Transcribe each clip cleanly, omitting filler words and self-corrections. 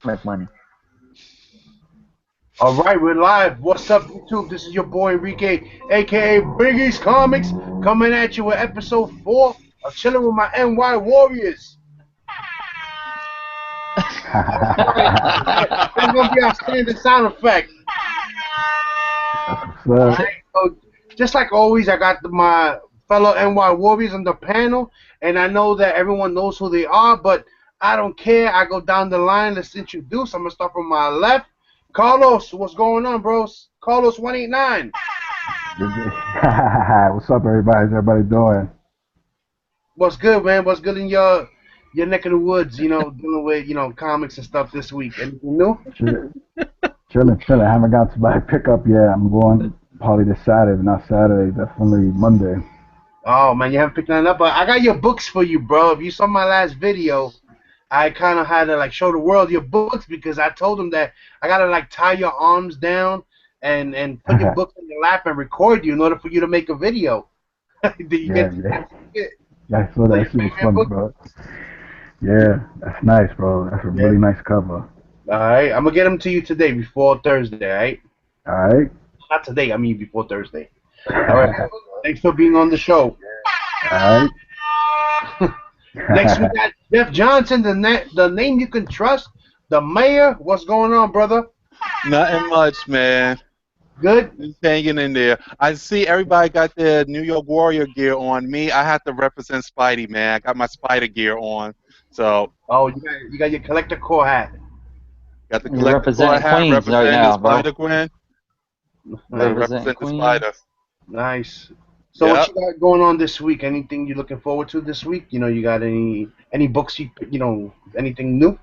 Make money. All right, we're live. What's up, YouTube? This is your boy Enrique, aka Biggie's Comics, coming at you with episode 4 of Chilling with My NY Warriors. That's right. That's gonna be our standard sound effect. All right. So, just like always, I got my fellow NY Warriors on the panel, and I know that everyone knows who they are, but I don't care. I go down the line. Let's introduce. I'm gonna start from my left. Carlos, what's going on, bros? Carlos 189. What's up, everybody? How's everybody doing? What's good, man? What's good in your neck of the woods? You know, dealing with comics and stuff this week. Anything new? Chilling. I haven't got to my pickup yet. I'm going probably this Saturday, not Saturday, definitely Monday. Oh man, you haven't picked that up, but I got your books for you, bro. If you saw my last video, I kind of had to like show the world your books because I told them that I gotta like tie your arms down and put your books in your lap and record you in order for you to make a video. Did you get? Yeah, I saw that. Shit was funny, bro. Yeah, that's nice, bro. That's a really nice cover. All right, I'm gonna get them to you today before Thursday. All right. All right. Not today. I mean before Thursday. All right. Thanks for being on the show. All right. Next we got Jeff Johnson, the name you can trust, the mayor. What's going on, brother? Nothing much, man. Good. Just hanging in there. I see everybody got their New York Warrior gear on. Me, I have to represent Spidey, man. I got my Spider gear on. So. Oh, you got your collector core hat. Got the collector core hat. Representing the Spider Gwen. Represent the Spider. Nice. So what you got going on this week? Anything you looking forward to this week? You know, you got any books anything new?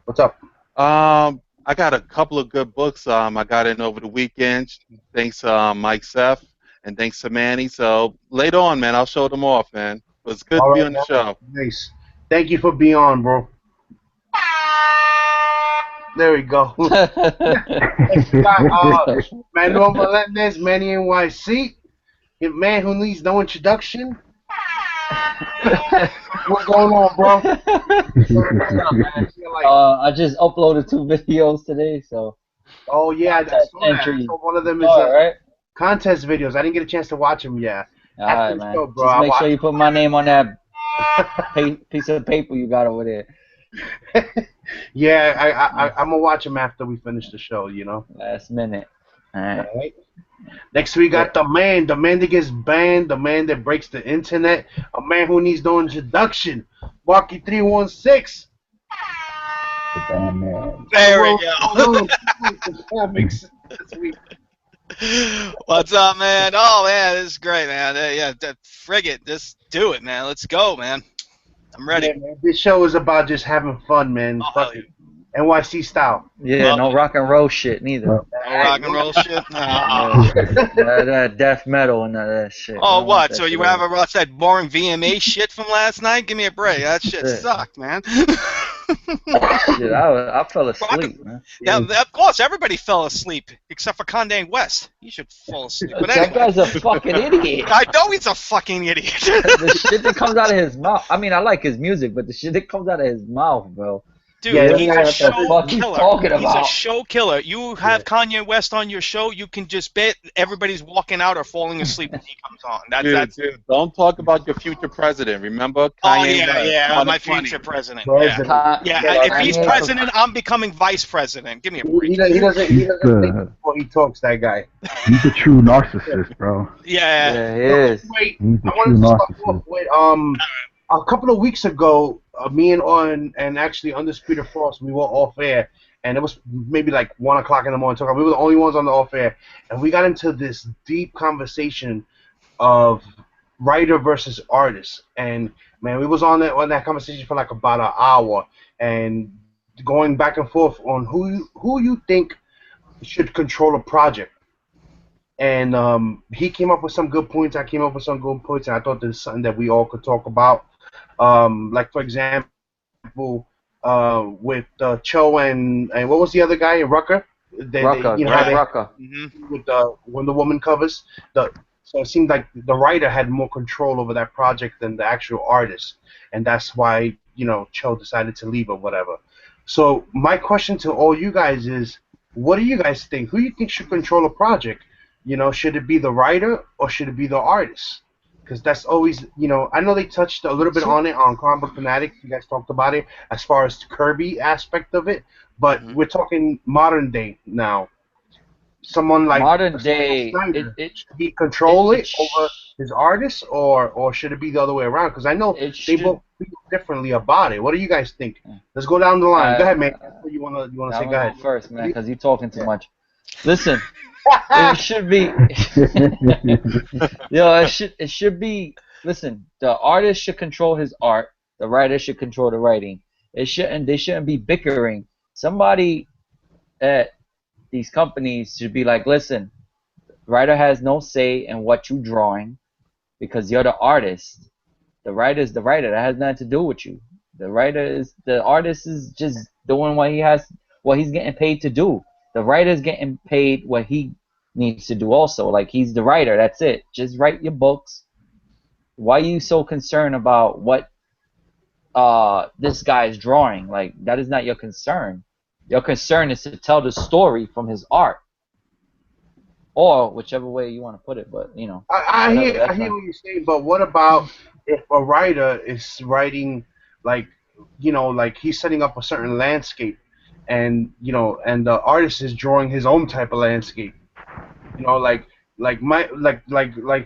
What's up? I got a couple of good books. I got in over the weekend. Thanks, Mike Seth, and thanks to Manny. So later on, man, I'll show them off, man. It was good to be on the show. Nice. Thank you for being on, bro. There we go. Next we got Manuel Melendez, Manny NYC. A man who needs no introduction. What's going on, bro? I just uploaded 2 videos today, so. Oh yeah, I saw that. So one of them is contest videos. I didn't get a chance to watch them yet. All right, man. Show, bro. Just make sure you put my name on that piece of paper you got over there. Yeah, I'm gonna watch them after we finish the show. You know. Last minute. All right. Next we got the man that gets banned, the man that breaks the internet, a man who needs no introduction, Marky 316. The damn man. There we go. What's up, man? Oh man, this is great, man. Yeah, frigate, just do it, man. Let's go, man. I'm ready. Yeah, man. This show is about just having fun, man. Fuck it. NYC style. Yeah, no rock and roll shit neither. No rock and roll shit? No. That death metal and that shit. Oh, what? So you ever watch that boring VMA shit from last night? Give me a break. That shit sucked, man. Shit, I fell asleep, man. Yeah, of course, everybody fell asleep except for Kanye West. He should fall asleep. But that guy's a fucking idiot. I know he's a fucking idiot. The shit that comes out of his mouth. I mean, I like his music, but the shit that comes out of his mouth, bro. Dude, he's a show killer. He's a show killer. You have Kanye West on your show, you can just bet everybody's walking out or falling asleep when he comes on. Dude, don't talk about your future president. Remember, Kanye West, my future president. If he's president, I'm becoming vice president. Give me a break. He doesn't think before he talks, that guy. He's a true narcissist, bro. Yeah, he is. Wait, I wanted to start off with a couple of weeks ago, me and actually Undisputed Frost, we were off air, and it was maybe like 1 o'clock in the morning. We were the only ones on the off air, and we got into this deep conversation of writer versus artist. And man, we was on that conversation for like about an hour, and going back and forth on who you think should control a project. And he came up with some good points. I came up with some good points, and I thought this is something that we all could talk about. Like for example, with Cho and what was the other guy, Rucker? Rucker. With the Wonder Woman covers. So it seemed like the writer had more control over that project than the actual artist, and that's why Cho decided to leave or whatever. So my question to all you guys is, what do you guys think? Who do you think should control a project? You know, should it be the writer or should it be the artist? Because that's always, you know, I know they touched a little bit on it on Comic Book Fanatic. You guys talked about it as far as the Kirby aspect of it, but we're talking modern day now. Someone like modern day, Snyder, should he control it over his artists, or should it be the other way around? Because I know they both feel differently about it. What do you guys think? Let's go down the line. Go ahead, man. You wanna say? Go ahead first, man, because you're talking too much. Listen, it should be. It should be. Listen, the artist should control his art. The writer should control the writing. They shouldn't be bickering. Somebody at these companies should be like, listen, the writer has no say in what you're drawing because you're the artist. The writer is the writer. That has nothing to do with you. The artist is just doing what he's getting paid to do. The writer's getting paid what he needs to do also. Like, he's the writer. That's it. Just write your books. Why are you so concerned about what this guy is drawing? Like, that is not your concern. Your concern is to tell the story from his art, or whichever way you want to put it. But you know, I hear what you're saying. But what about if a writer is writing, like, you know, like he's setting up a certain landscape, and you know, and the artist is drawing his own type of landscape. You know, like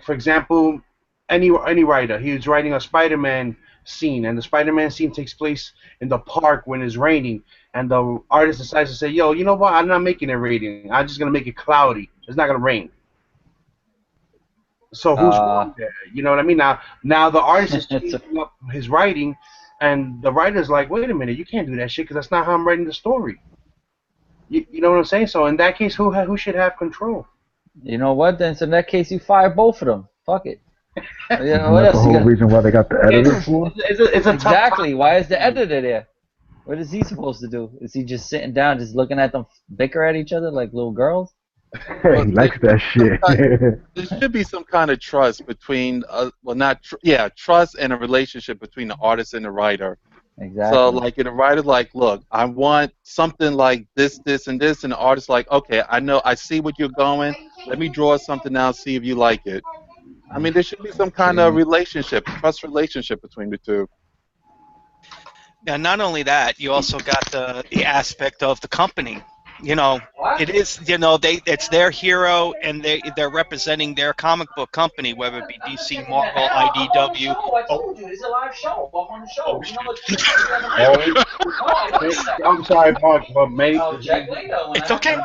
for example, any writer, he was writing a Spider-Man scene, and the Spider-Man scene takes place in the park when it's raining, and the artist decides to say, yo, you know what, I'm not making it raining, I'm just going to make it cloudy, it's not going to rain. So who's wrong there? You know what I mean? Now the artist is changing up his writing, and the writer's like, wait a minute, you can't do that shit because that's not how I'm writing the story. You know what I'm saying? So in that case, who should have control? You know what? Then so in that case, you fire both of them. Fuck it. You know, what else? The whole reason why they got the editor for? It's exactly. Why is the editor there? What is he supposed to do? Is he just sitting down, just looking at them bicker at each other like little girls? He likes that shit. There should be some kind of trust between, trust and a relationship between the artist and the writer. Exactly. So, like, the writer's like, look, I want something like this, this, and this, and the artist's like, okay, I see what you're going. Let me draw something now, see if you like it. I mean, there should be some kind of trust relationship between the two. Now, not only that, you also got the aspect of the company. You know, it is, you know, it's their hero, and they're representing their comic book company, whether it be DC, Marvel, IDW. I told you, it's a live show. I'm on the show. I'm sorry, Mark, but mate, it's okay.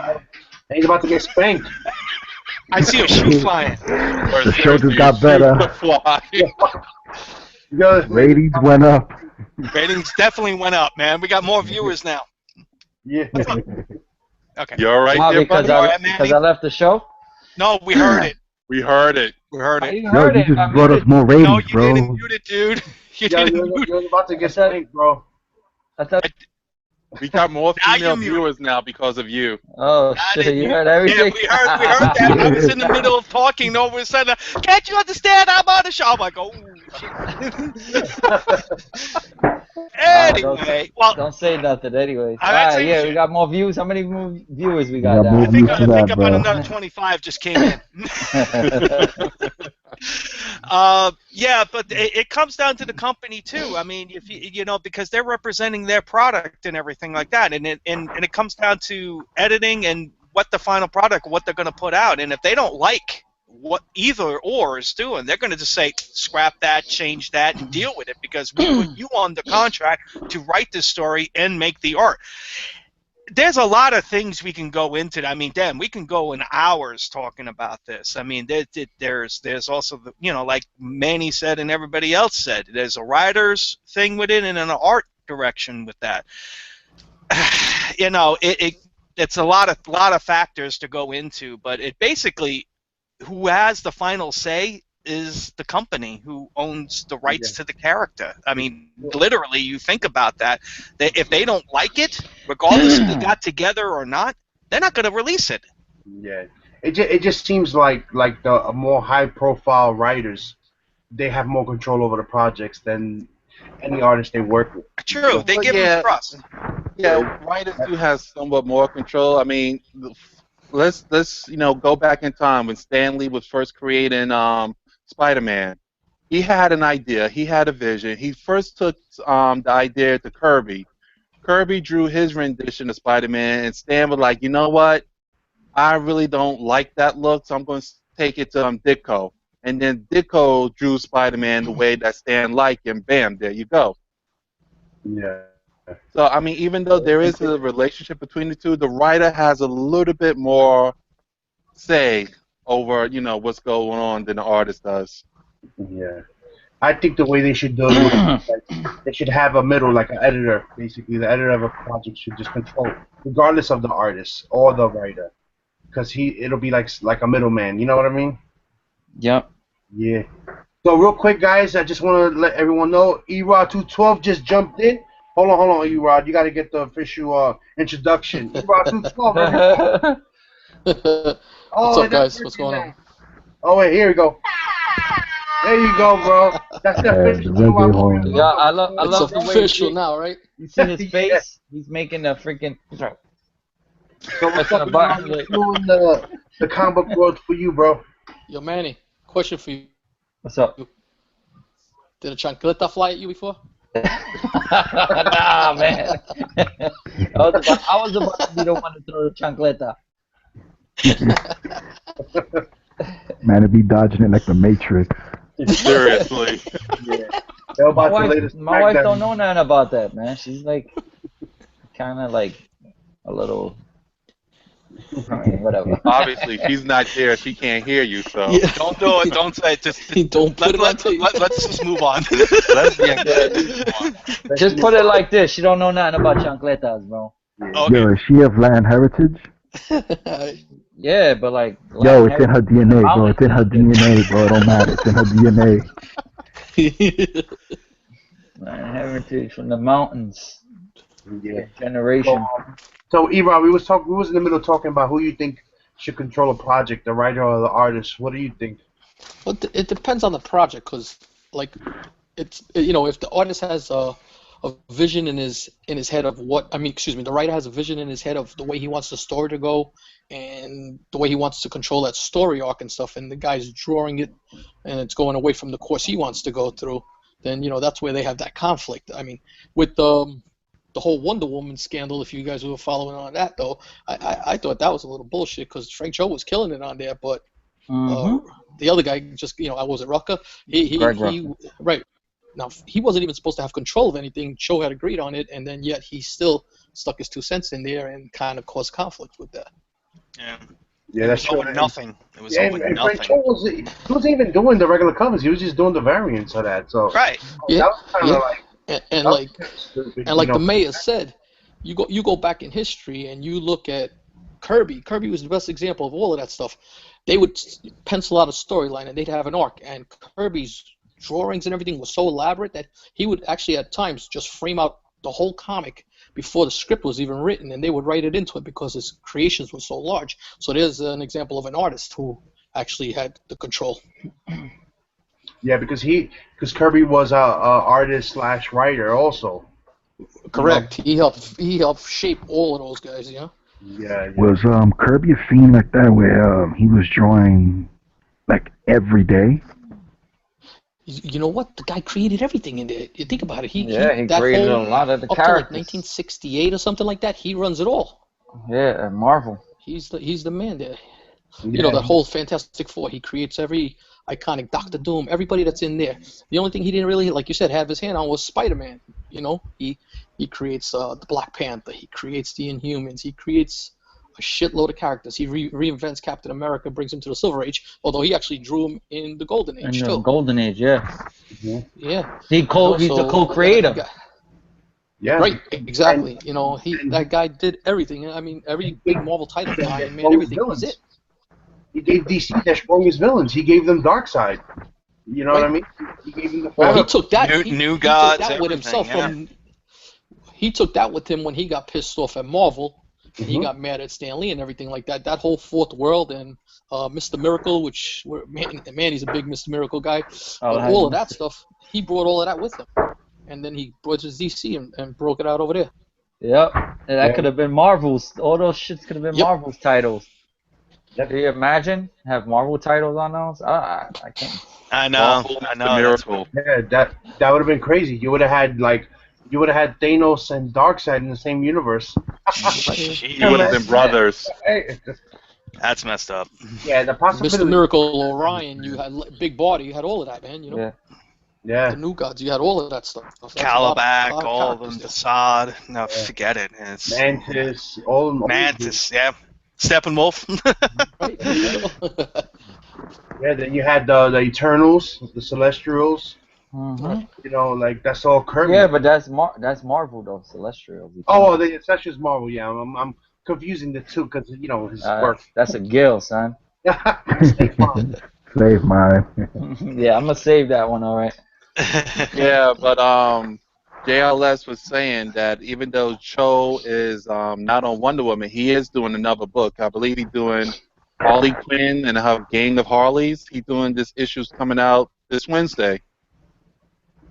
He's about to get spanked. I see a shoe flying. The show just got better. Ratings went up. Ratings definitely went up, man. We got more viewers now. Yeah. Okay. You all right there, because I left the show? No, we heard it. We heard it. We heard it. Yo, you just brought us more ratings, no, you bro. didn't mute it, dude. You're about to get spanked, bro. We got more female viewers now because of you. Oh, shit, you heard everything? Yeah, we heard that. I was in the middle of talking, and all of a sudden, can't you understand? I'm on the show. I'm like, oh, shit. Anyway, don't say nothing. Anyways, we got more views. How many more viewers we got now? I think about another 25 just came in. But it comes down to the company too. I mean, if you know, because they're representing their product and everything like that, and it comes down to editing and what the final product, what they're going to put out, and if they don't like what either or is doing, they're going to just say scrap that, change that, and deal with it because we put you on the contract to write this story and make the art. There's a lot of things we can go into. I mean, Dan, we can go in hours talking about this. I mean, there's also the, you know, like Manny said and everybody else said, there's a writer's thing with it and an art direction with that. You know, it's a lot of factors to go into, but it basically, who has the final say is the company who owns the rights to the character. I mean, literally, you think about that. If they don't like it, regardless if they got together or not, they're not going to release it. Yeah, it just seems like the more high-profile writers, they have more control over the projects than any artist they work with. True, they give them trust. Yeah, writers do have somewhat more control. I mean, let's go back in time when Stan Lee was first creating Spider-Man. He had an idea, he had a vision. He first took the idea to Kirby. Kirby drew his rendition of Spider-Man, and Stan was like, you know what? I really don't like that look, so I'm going to take it to Ditko. And then Ditko drew Spider-Man the way that Stan liked, and bam, there you go. Yeah. So, I mean, even though there is a relationship between the two, the writer has a little bit more say over, what's going on than the artist does. Yeah. I think the way they should do it would be like they should have a middle, like an editor. Basically, the editor of a project should just control, regardless of the artist or the writer, because it'll be like a middleman. You know what I mean? Yep. Yeah. So real quick, guys, I just want to let everyone know, Erod 212 just jumped in. Hold on, Erod. You got to get the official introduction. Erod 212. What's up, guys? What's going on? Oh wait, here we go. There you go, bro. That's the official. Yeah, I love It's the way official now, right? You see his face? He's making a freaking. So what's up, doing the comic book world for you, bro? Yo, Manny, question for you. What's up? Did a chancleta fly at you before? Nah, man. I was about to be the one to throw the chancleta. Man, it be dodging it like the Matrix. Seriously. Yeah. My wife don't know nothing about that, man. She's like, kind of like a little. Whatever. Obviously, she's not there. She can't hear you, so. Yeah. Don't do it. Don't say it. Just don't put it on tape. Let's just move on. Just put it like this. She don't know nothing about chancletas, bro. Okay. Yo, is she of Latin heritage? Yeah, but like. Yo, it's in her DNA, bro. It's in her DNA, bro. It don't matter. It's in her DNA. Latin heritage from the mountains. Yeah. Generation. So Erod, we was in the middle talking about who you think should control a project, the writer or the artist. What do you think? Well, it depends on the project, because like if the artist has a vision in his head of the writer has a vision in his head of the way he wants the story to go and the way he wants to control that story arc and stuff, and the guy's drawing it and it's going away from the course he wants to go through, then that's where they have that conflict. I mean, with the whole Wonder Woman scandal, if you guys were following on that, though, I thought that was a little bullshit, because Frank Cho was killing it on there, but the other guy just, I wasn't Rucka. Right. Now, he wasn't even supposed to have control of anything. Cho had agreed on it, and then yet he still stuck his 2 cents in there and kind of caused conflict with that. Yeah, that's true. Nothing. It was over nothing. Frank Cho he wasn't even doing the regular covers. He was just doing the variants of that. So right. Yeah. That was kind of like. And like the mayor said, you go back in history and you look at Kirby. Kirby was the best example of all of that stuff. They would pencil out a storyline and they'd have an arc, and Kirby's drawings and everything was so elaborate that he would actually at times just frame out the whole comic before the script was even written, and they would write it into it because his creations were so large. So there's an example of an artist who actually had the control. Yeah, because Kirby was a artist / writer also. Correct. He helped shape all of those guys. Yeah. Yeah. Was Kirby a fiend like that, where he was drawing like every day? You know what? The guy created everything in there. You think about it. He created a lot of the up characters. To like 1968 or something like that. He runs it all. Yeah, Marvel. He's the man there. Yeah. That whole Fantastic Four. He creates every iconic Doctor Doom, everybody that's in there. The only thing he didn't really, like you said, have his hand on was Spider-Man. He creates the Black Panther. He creates the Inhumans. He creates a shitload of characters. He reinvents Captain America, brings him to the Silver Age, although he actually drew him in the Golden Age too. Golden Age, yeah. Yeah. He's the co-creator. Yeah. Right, exactly. That guy did everything. I mean, every big Marvel title, Iron Man, everything. He's it. He gave DC their strongest villains. He gave them Darkseid. You know what I mean? He gave them the. Well, he took that. New gods. He took that with himself. He took that with him when he got pissed off at Marvel. And he got mad at Stan Lee and everything like that. That whole Fourth World and Mr. Miracle, he's a big Mr. Miracle guy. But all of that stuff, he brought all of that with him. and then he brought his DC and broke it out over there. Yep. And that could have been Marvel's. All those shits could have been Yep. Marvel's titles. Yep. Can you imagine have Marvel titles on those? I can't. I know. Marvel I is know. the miracle. Yeah, that would have been crazy. You would have had Thanos and Darkseid in the same universe. You would have been brothers. Hey, That's messed up. yeah, the possibility. Mr. Miracle, Orion, you had Big Body, you had all of that, man. You know, Yeah. Yeah. the New Gods, you had all of that stuff. That's a Calabac, lot of all of them, characters Facade. No, forget it. It's Mantis, all Mantis, yeah. Steppenwolf. there. Yeah, then you had the Eternals, the Celestials. Mhm. You know, like that's all Kirby. Yeah, but that's Marvel though. Celestial. Oh, that's just Marvel. Yeah, I'm confusing the two because you know his work. That's a Gil, son. Snake Farm. Save mine. Yeah, I'm gonna save that one. All right. Yeah, but JLS was saying that even though Cho is not on Wonder Woman, he is doing another book. I believe he's doing Harley Quinn and her gang of Harleys. He's doing this issue's coming out this Wednesday,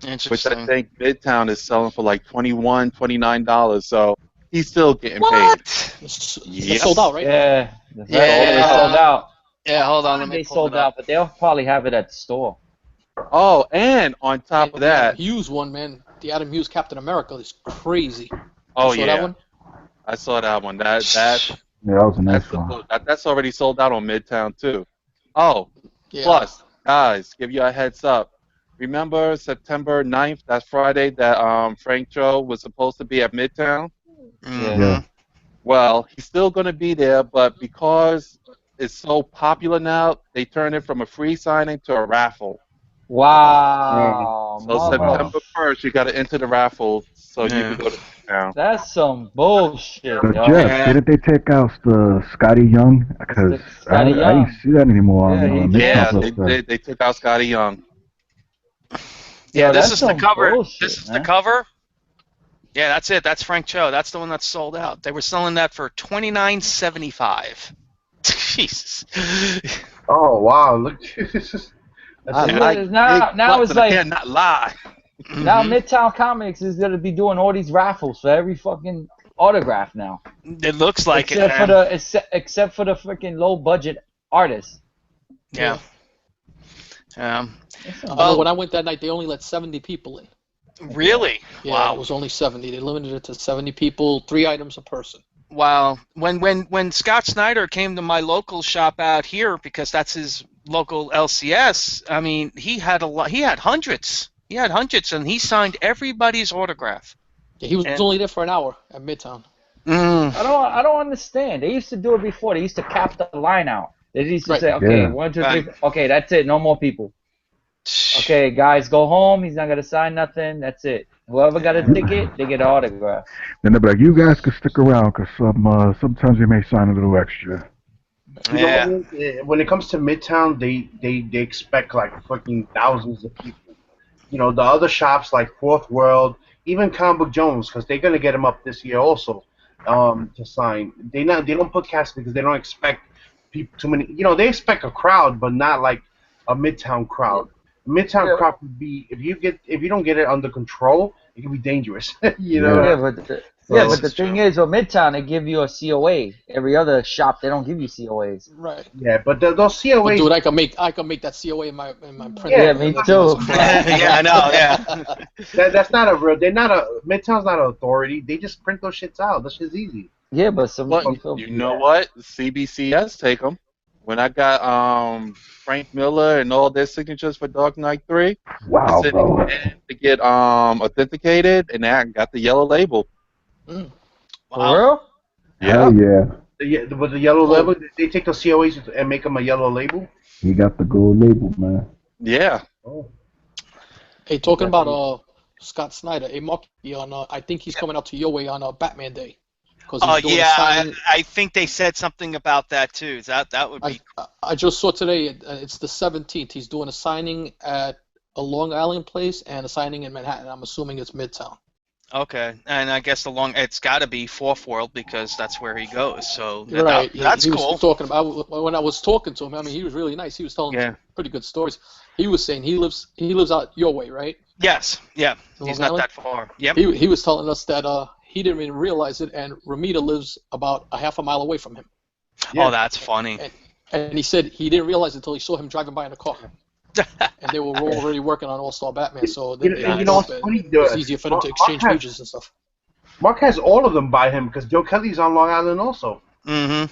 which I Interesting. think Midtown is selling for like $21, $29. So he's still getting What? It's Yes. sold out, right? Yeah. Yeah. They sold out. Yeah, hold on. Let me They pull sold it up. out, but they'll probably have it at the store. paid. Oh, and on top of The Adam that, Hughes one, man. The Adam Hughes Captain America is crazy. oh You saw yeah, that one? I saw that one. That Yeah, that was a nice that's one. that's already sold out on Midtown too. Oh, Yeah. plus, guys, give you a heads up. Remember September 9th, that Friday that Frank Cho was supposed to be at Midtown? Mhm. Yeah. Well, he's still going to be there, but because it's so popular now, they turned it from a free signing to a raffle. Wow. So mother- September 1st, you got to enter the raffle so you Yeah. can go to Midtown. That's some bullshit, But yo. Jeff, Yeah. didn't they take out the Scotty Young? Because I Scotty Young. didn't see that anymore Yeah, on he Midtown did. Yeah, Plus they, stuff. they took out Scotty Young. Yeah, Yo, this that's is the some cover. bullshit, This is the man. cover. Yeah, that's it. That's Frank Cho. That's the one that's sold out. They were selling that for $29.75. Jesus. Oh wow! Look, that's I it. like- now it's like- I cannot lie. Now Mhm. Midtown Comics is gonna be doing all these raffles for every fucking autograph now. It looks like it. except for Man. except for the freaking low budget artists. Yeah. Well, when I went that night, they only let 70 people in. Really? Yeah, Wow. it was only 70. They limited it to 70 people, 3 items a person. Wow. When Scott Snyder came to my local shop out here, because that's his local LCS, I mean, he had a lot. He had hundreds. He had hundreds, and he signed everybody's autograph. Yeah, he was And- only there for an hour at Midtown. Mm. I don't understand. They used to do it before. They used to cap the line out. They used to Right. say, okay, Yeah. 1, 2, 3, Right. okay, that's it, no more people. Okay, guys, go home. He's not gonna sign nothing. That's it. Whoever got a ticket, they get an autograph. Then they'll be like, you guys can stick around because sometimes we may sign a little extra. You know, Yeah. when it comes to Midtown, they expect like fucking thousands of people. You know, the other shops like Fourth World, even Comic Book Jones, because they're gonna get him up this year also to sign. They don't put cast because they don't expect people too many. You know, they expect a crowd, but not like a Midtown crowd. Midtown Yeah. crowd could be if you don't get it under control, it can be dangerous. You know. Yeah, but the thing is, with Midtown, they give you a COA. Every other shop, they don't give you COAs. Right. Yeah, but those But COAs. dude, I can make that COA in my print. Yeah, me too. Yeah, I know. Yeah. That's not a real. They're not a Midtown's not an authority. They just print those shits out. That shit's easy. Yeah, but some But people. you know what? CBCS take them. When I got Frank Miller and all their signatures for Dark Knight 3, Wow, I sent bro. it in to get authenticated, and I got the yellow label. For Wow. real? Hell yeah. With the yellow label, they take those COAs and make them a yellow label. He got the gold label, man. Yeah. Oh. Hey, talking about Scott Snyder, hey, Mark, I think he's coming out to your way on Batman Day. Oh He's doing a yeah, signing. I think they said something about that too. That would be. I just saw today, it's the 17th. He's doing a signing at a Long Island place and a signing in Manhattan. I'm assuming it's Midtown. Okay, and I guess it's got to be Fourth World because that's where he goes. So Right. that's he cool. was talking about when I was talking to him. I mean, he was really nice. He was telling Yeah. pretty good stories. He was saying he lives out your way, right? Yes, yeah, Long he's not Island? that far. Yep. He was telling us that he didn't even realize it, and Ramita lives about a half a mile away from him. Yeah. Oh, that's funny. And he said he didn't realize it until he saw him driving by in a car. And they were already working on All-Star Batman, so You know what's funny? it was easier for them to exchange pages and stuff. Mark has all of them by him because Joe Kelly's on Long Island also. Mm-hmm.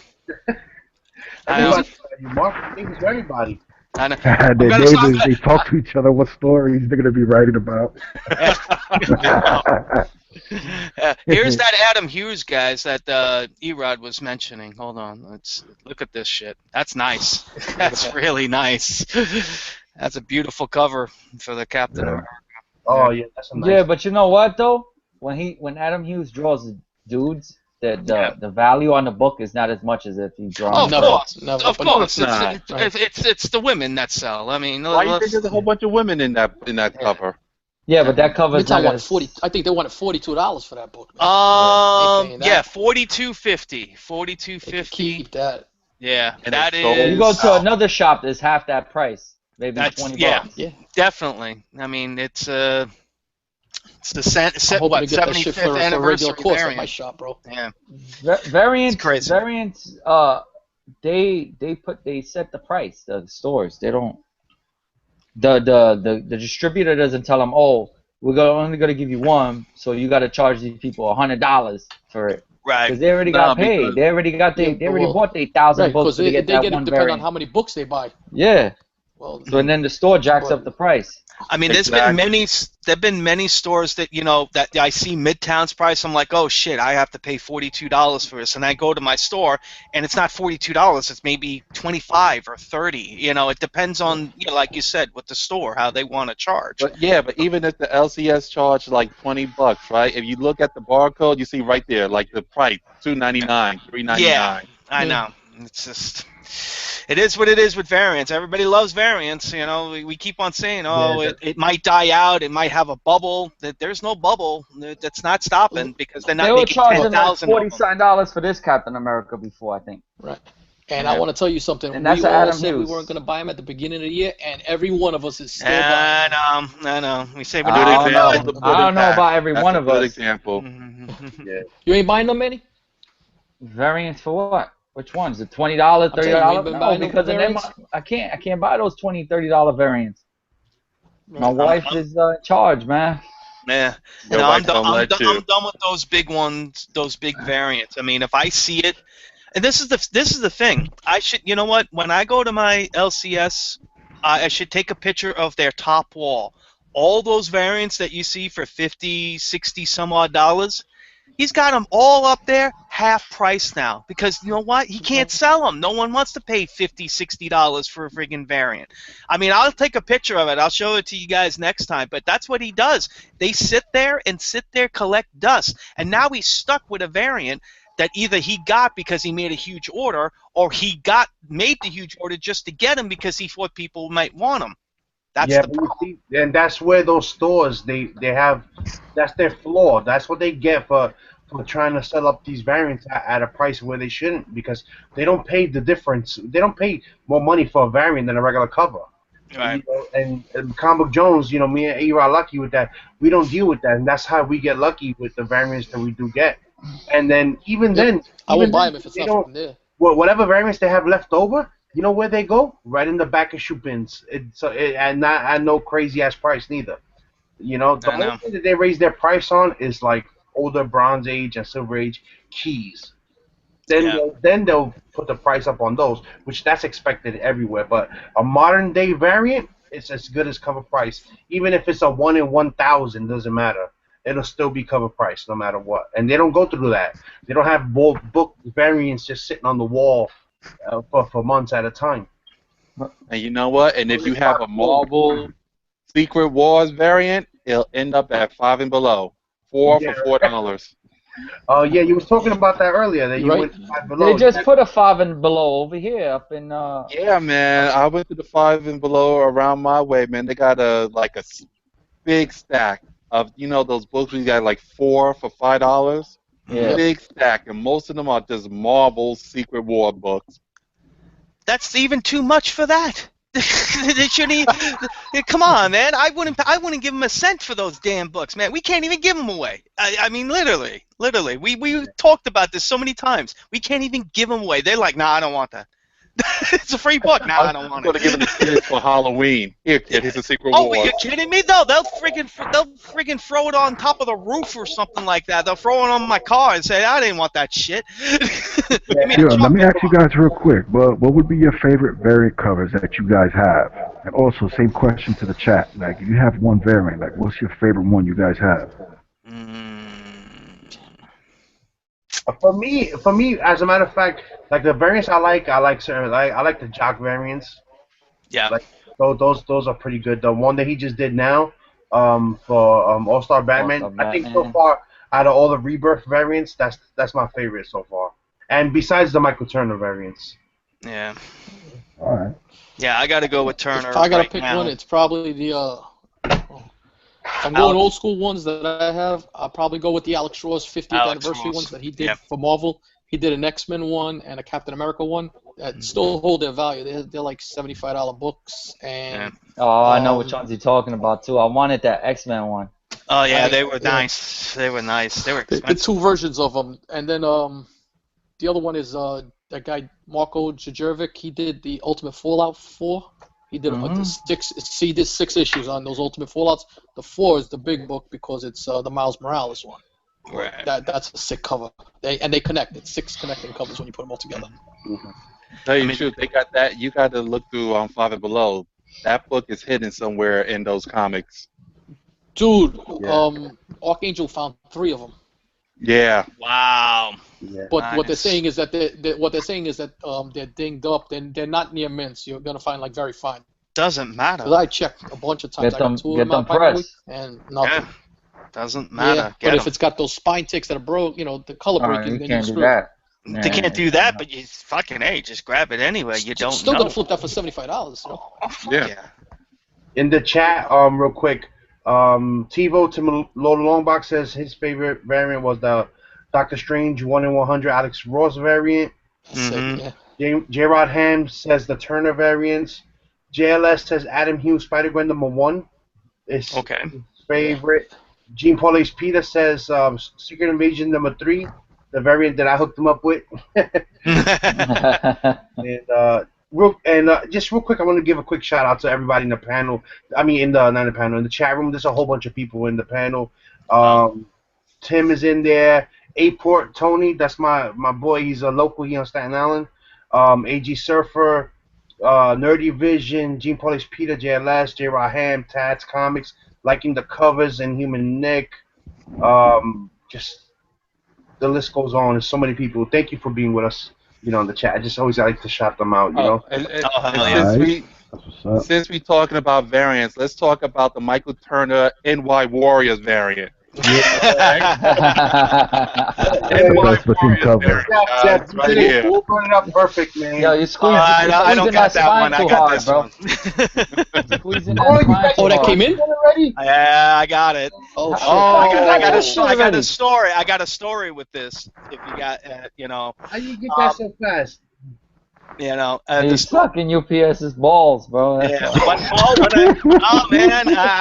Everybody, Mark thinks for everybody. Their neighbors, they talk to each other what stories they're going to be writing about. Here's that Adam Hughes, guys, that Erod was mentioning. Hold on, let's look at this shit. That's nice. That's really nice. That's a beautiful cover for the Captain America. Oh yeah, that's a nice. Yeah, but you know what though? When Adam Hughes draws dudes, the value on the book is not as much as if he draws. Oh, of course, never. Of course. not. It's the women that sell. I mean, Why do you think there's a whole bunch of women in that cover? Yeah, but that cover's not wanted as... 40. I think they wanted $42 for that book. Yeah, $42.50. $42.50. Keep that. Yeah, And that it's sold. is. You go to another shop that's half that price, maybe That's $20. Yeah. Definitely. I mean, it's the I'm hoping to get that shit 75th for regular anniversary cost at my variant. shop, bro. Yeah. Variants, It's crazy. variants. They set the price. The stores, they don't. The distributor doesn't tell them, oh, only gonna give you one, so you got to charge these people $100 for it. Right. Because they already got paid. They already bought their 1,000 books to get that one depend variant. on how many books they buy. Yeah. Well, So and then the store jacks up the price. I mean, there've been many stores that that I see Midtown's price. I'm like, oh shit, I have to pay $42 for this, and I go to my store, and it's not $42. It's maybe 25 or 30. It depends on like you said, with the store how they want to charge. But even if the LCS charge like $20, right? If you look at the barcode, you see right there, like the price, $2.99, $3.99. Yeah, I know. It's just. It is what it is with variants. Everybody loves variants. We keep on saying, it might die out. It might have a bubble. There's no bubble. That's not stopping because they're not They were making charging like 10,000 of them. $40 for this Captain America before, I think. Right. And I want to tell you something. And that's we all Adam said we Hughes. weren't going to buy them at the beginning of the year, and every one of us is still I buying. know. We say we're I not don't going know. I don't know about every one of Good us. example. You ain't buying them, Manny? Variants for what? Which ones? The $20, I'm saying, you ain't $30? been No, buying them because for of them, variants? I can't buy those $20, $30 variants. My wife is in charge, man. Yeah. Your wife don't let you. I'm done with those big ones, those big variants. I mean, if I see it, and this is the thing. I should, you know what? When I go to my LCS, I should take a picture of their top wall. All those variants that you see for 50, 60 some odd dollars, he's got them all up there half price now because you know what? He can't sell them. No one wants to pay $50, $60 for a friggin' variant. I mean, I'll take a picture of it. I'll show it to you guys next time. But that's what he does. They sit there, collect dust. And now he's stuck with a variant that either he got because he made a huge order or he made the huge order just to get him because he thought people might want him. That's the problem. And that's where those stores they have, that's their flaw. That's what they get for trying to sell up these variants at a price where they shouldn't, because they don't pay the difference. They don't pay more money for a variant than a regular cover. Right. And Comic Book Jones, me and A are lucky with that. We don't deal with that, and that's how we get lucky with the variants that we do get. And then I won't buy them if it's not from there. Well, whatever variants they have left over, you know where they go? Right in the back of shoe bins. And not at no crazy ass price neither. The only thing that they raise their price on is like older Bronze Age and Silver Age keys. Then they'll put the price up on those, which that's expected everywhere. But a modern day variant, it's as good as cover price. Even if it's a 1 in 1,000, doesn't matter. It'll still be cover price no matter what. And they don't go through that. They don't have book variants just sitting on the wall for months at a time. And you know what? And if you have a Marvel Secret Wars variant, it'll end up at $5 and below. For $4. Oh yeah, you was talking about that earlier. That you went $5 below. They just put a 5 and below over here up in. Yeah, man. I went to the 5 and below around my way, man. They got a big stack of those books we got like 4 for $5. Yeah. Big stack, and most of them are just Marvel Secret War books. That's even too much for that. They shouldn't even, come on, man. I wouldn't give them a cent for those damn books, man. We can't even give them away. I mean, literally. We talked about this so many times. We can't even give them away. They're like, nah, I don't want that. It's a free book. Nah, I don't want I'm going to give it to kids for Halloween. Here, kid, here's a Secret Oh, War. are you kidding me? No, they'll friggin' throw it on top of the roof or something like that. They'll throw it on my car and say, I didn't want that shit. Yo, let me ask you guys real quick. What would be your favorite variant covers that you guys have? And also, same question to the chat. Like, if you have one variant, like, what's your favorite one you guys have? For me, as a matter of fact, like the variants I like certain, I like the Jock variants. Yeah. Like those are pretty good. The one that he just did now, for All Star Batman, All-Star I think so Batman. far out of all the Rebirth variants, that's my favorite so far. And besides the Michael Turner variants. Yeah. All right. Yeah, I got to go with Turner. If I gotta right pick now. one, it's probably the. If I'm going old school ones that I have, I'll probably go with the Alex Ross 50th Alex anniversary Ross. ones that he did Yep. for Marvel. He did an X-Men one and a Captain America one that still hold their value. They're like $75 books, and Oh, I know which ones you're talking about too. I wanted that X-Men one. Oh yeah, I- they were yeah. nice. They were nice. They were the expensive. two versions of them, and then the other one is that guy Marco Djurjevic. He did the Ultimate Fallout 4. He did the he did 6 issues on those Ultimate Fallouts. The 4 is the big book because it's the Miles Morales one. Right. That's a sick cover. They connect. It's 6 connecting covers when you put them all together. Tell you the truth, they got that. You got to look through Father Below. That book is hidden somewhere in those comics. Dude, Yeah. Archangel found 3 of them. Yeah. Wow. Yeah. But what they're Nice. saying is that they're dinged up. They're not near mints. You're gonna find like very fine. Doesn't matter. Because I checked a bunch of times. Get I them, got 2 of get them out them finally, pressed. and nothing. Yeah. Doesn't matter. Yeah, Get but if 'em. it's got those spine ticks that are broke, the color Oh, breaking, you then can't you're do screwed. that. They can't do that, but you fucking just grab it anyway. You don't Still know. gonna flip that for $75. Yeah. In the chat, real quick, TiVo to Lord Longbox says his favorite variant was the Doctor Strange 1 in 100 Alex Ross variant. Sick, yeah. J-Rod Ham says the Turner variants. JLS says Adam Hughes Spider-Gwen #1 is Okay. his favorite. Gene Paulus Peter says Secret Invasion #3, the variant that I hooked him up with. And just real quick, I want to give a quick shout out to everybody in the panel. I mean, not in the panel, in the chat room. There's a whole bunch of people in the panel. Tim is in there. A-Port Tony, that's my boy. He's a local here on Staten Island. AG Surfer, Nerdy Vision, Gene Paulus Peter, JLS, J. Raham, Tats Comics, liking the covers, and Human Nick. Just the list goes on. There's so many people. Thank you for being with us. On the chat. I just always like to shout them out. Since we're talking about variants, let's talk about the Michael Turner NY Warriors variant. Best looking cover. That's right here. We'll put it up perfect, man. Yo, you squeezing, I don't got that one. I got this bro. one. Squeezing that spine too that hard. came in? Already? Yeah, I got it. Oh, shit. I got a already. story. I got a story with this. If you got, How you get that so fast? He's sucking UPS's balls, bro. Yeah, I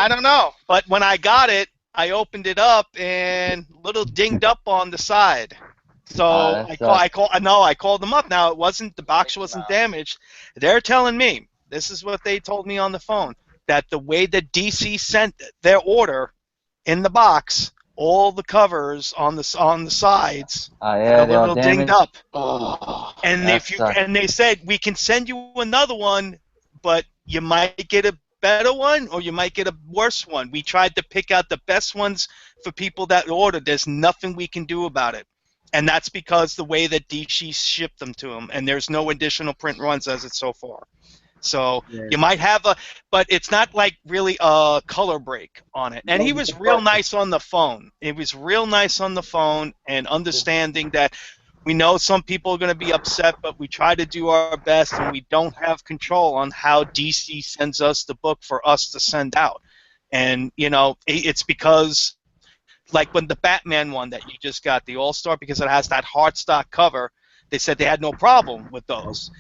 don't know. But when I got it, I opened it up and little dinged up on the side. So I called them up. Now the box wasn't damaged. They're telling me, this is what they told me on the phone, that the way that DC sent their order in the box, all the covers on the sides they're a little all dinged damaged. up. And they said we can send you another one, but you might get a better one or you might get a worse one. We tried to pick out the best ones for people that ordered. There's nothing we can do about it. And that's because the way that DC shipped them to them, and there's no additional print runs as it so far. So you might have but it's not like really a color break on it. And he was real nice on the phone. It was real nice on the phone and understanding that we know some people are going to be upset, but we try to do our best, and we don't have control on how DC sends us the book for us to send out. And, it's because, like when the Batman one that you just got, the All-Star, because it has that hard stock cover, they said they had no problem with those.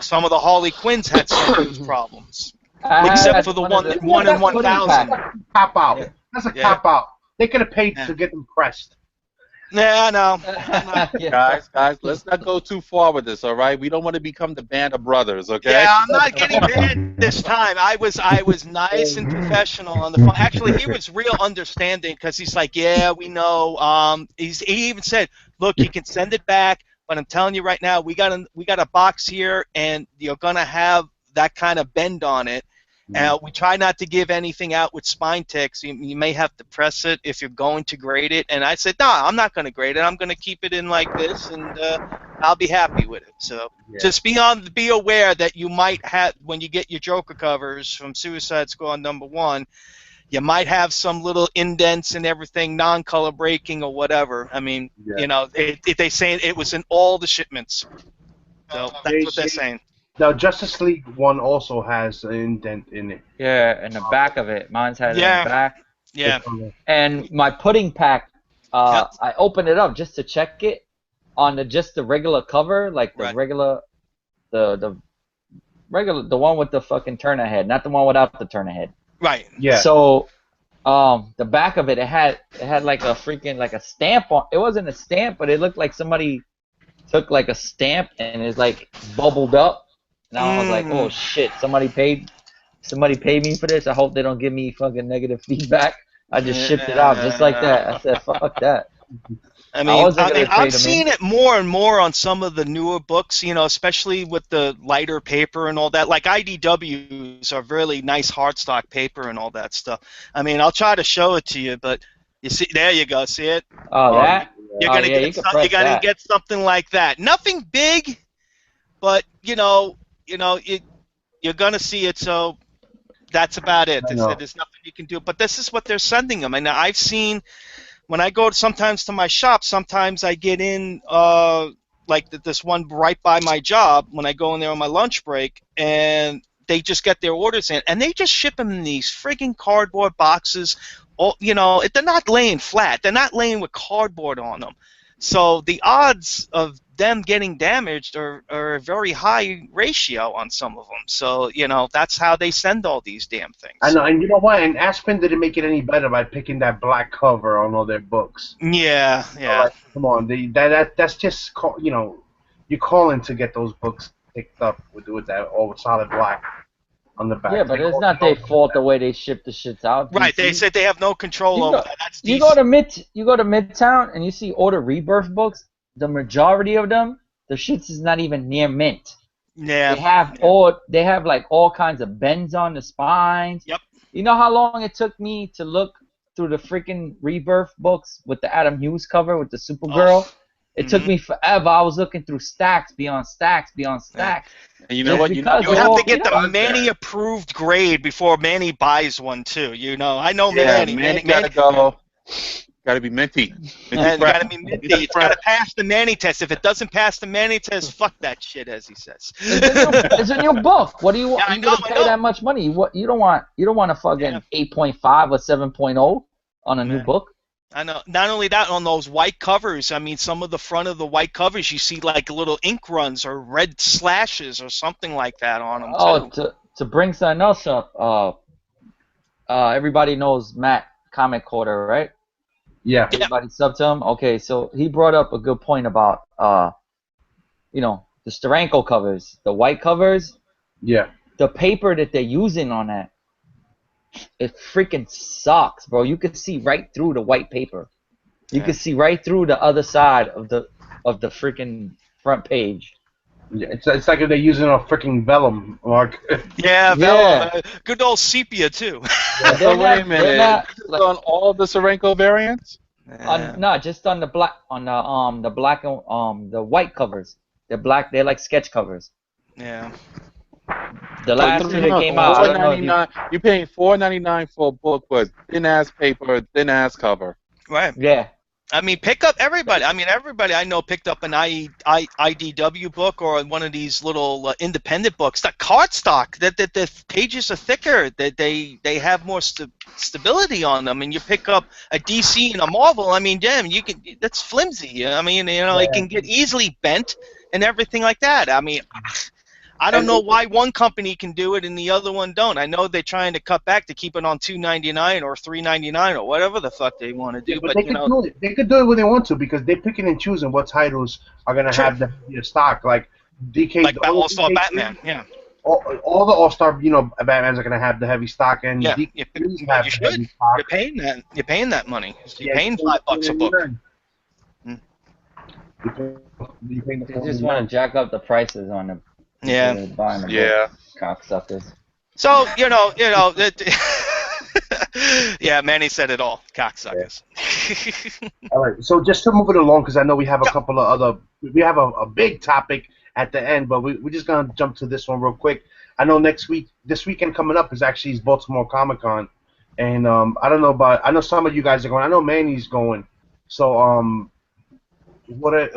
some of the Harley Quinns had some of those problems. I Except had for the of one in pudding 1,000. pack. Cop out. Yeah. That's a Yeah. cop out. They could have paid Yeah. to get them pressed. Yeah, I know. Yeah. Guys, let's not go too far with this, all right? We don't want to become the band of brothers, okay? Yeah, I'm not getting banned this time. I was nice and professional on the phone. Actually, he was real understanding because he's like, yeah, we know. He even said, look, you can send it back, but I'm telling you right now, we got a box here, and you're gonna have that kind of bend on it. We try not to give anything out with spine ticks. You may have to press it if you're going to grade it. And I said, no, I'm not going to grade it. I'm going to keep it in like this, and I'll be happy with it. So just be aware that you might have, when you get your Joker covers from Suicide Squad #1, you might have some little indents and everything, non-color breaking or whatever. I mean, you know, they say it was in all the shipments. So that's what they're saying. Now, Justice League 1 also has an indent in it. Yeah, in the back of it. Mine's had it in the back. Yeah. And my pudding pack, I opened it up just to check it on just the regular cover, like the regular, the one with the fucking Turner head, not the one without the Turner head. Right. Yeah. So, the back of it, it had like a freaking like a stamp on. It wasn't a stamp, but it looked like somebody took like a stamp and it's like bubbled up. And I was like, oh shit, somebody paid me for this. I hope they don't give me fucking negative feedback. I just shipped it out just like that. I said, fuck that. I mean, I'm seeing it more and more on some of the newer books, you know, especially with the lighter paper and all that. Like IDWs are really nice hardstock paper and all that stuff. I mean, I'll try to show it to you, but you see, there you go, see it? Oh, that? You're gonna get something like that. Nothing big, but you know, you're gonna see it. So that's about it. There's nothing you can do. But this is what they're sending them. And I've seen when I go sometimes to my shop. Sometimes I get in like this one right by my job when I go in there on my lunch break, and they just get their orders in, and they just ship them in these frigging cardboard boxes. You know, they're not laying flat. They're not laying with cardboard on them. So the odds of them getting damaged are a very high ratio on some of them. So, you know, that's how they send all these damn things. I know, and you know what? And Aspen didn't make it any better by picking that black cover on all their books. Yeah, yeah. So, like, come on, that's just, you know, you're calling to get those books picked up with that all solid black on the back. Yeah, but it's not their fault the way they ship the shits out. Right, they said they have no control over that. That's you go to Midtown and you see all the Rebirth books. The majority of them, the shits is not even near mint. Yeah. They have like all kinds of bends on the spines. Yep. You know how long it took me to look through the freaking Rebirth books with the Adam Hughes cover with the Supergirl? It took me forever. I was looking through stacks beyond stacks beyond stacks. And you know what? You have to get the Manny approved grade before Manny buys one too. You know, I know Manny. Manny gotta go. Gotta be minty. Gotta be minty. It's gotta pass the Manny test. If it doesn't pass the Manny test, fuck that shit, as he says. It's in your book. What do you want? Yeah, you gonna pay that much money? You don't want a fucking 8.5 or 7.0 on a new book. I know. Not only that, on those white covers, I mean, some of the front of the white covers, you see like little ink runs or red slashes or something like that on them too. To bring something else up, everybody knows Matt Comic Quarter, right? Yeah. Everybody sub to him? Okay, so he brought up a good point about, you know, the Steranko covers, the white covers. Yeah. The paper that they're using on that, it freaking sucks, bro. You can see right through the white paper. You can see right through the other side of the freaking front page. Yeah, it's like if they're using a freaking vellum, Mark. Yeah, vellum. Good old sepia too. So wait a minute. On all the Steranko variants? No, just on the black, on the black and the white covers. They're black. They're like sketch covers. Yeah. The last two that came out, I don't know if you're paying $4.99 for a book with thin ass paper, thin ass cover. Right. Yeah. I mean, pick up everybody. I mean, everybody I know picked up an IDW book or one of these little independent books. That cardstock, that the pages are thicker. That they have more stability on them. And you pick up a DC and a Marvel. I mean, damn, that's flimsy. I mean, you know, it can get easily bent and everything like that. I mean, I don't know why one company can do it and the other one don't. I know they're trying to cut back to keep it on $2.99 or $3.99 or whatever the fuck they want to do. Yeah, but they could do it. They could do it when they want to because they're picking and choosing what titles are gonna have the stock. Like DK, like All-Star Batman, yeah. All the All-Star, Batmans are gonna have the heavy stock, and yeah, DK you have the should. heavy stock. You're paying that. You're paying that money. You're Yeah, paying $5 a book. They just want to jack up the prices on them. Yeah. Buying the book, cocksuckers. So yeah, Manny said it all, cocksuckers. Yeah. All right. So just to move it along, because I know we have a couple of other, we have a big topic at the end, but we're just gonna jump to this one real quick. I know this weekend coming up is actually Baltimore Comic Con, and I don't know I know some of you guys are going. I know Manny's going. So are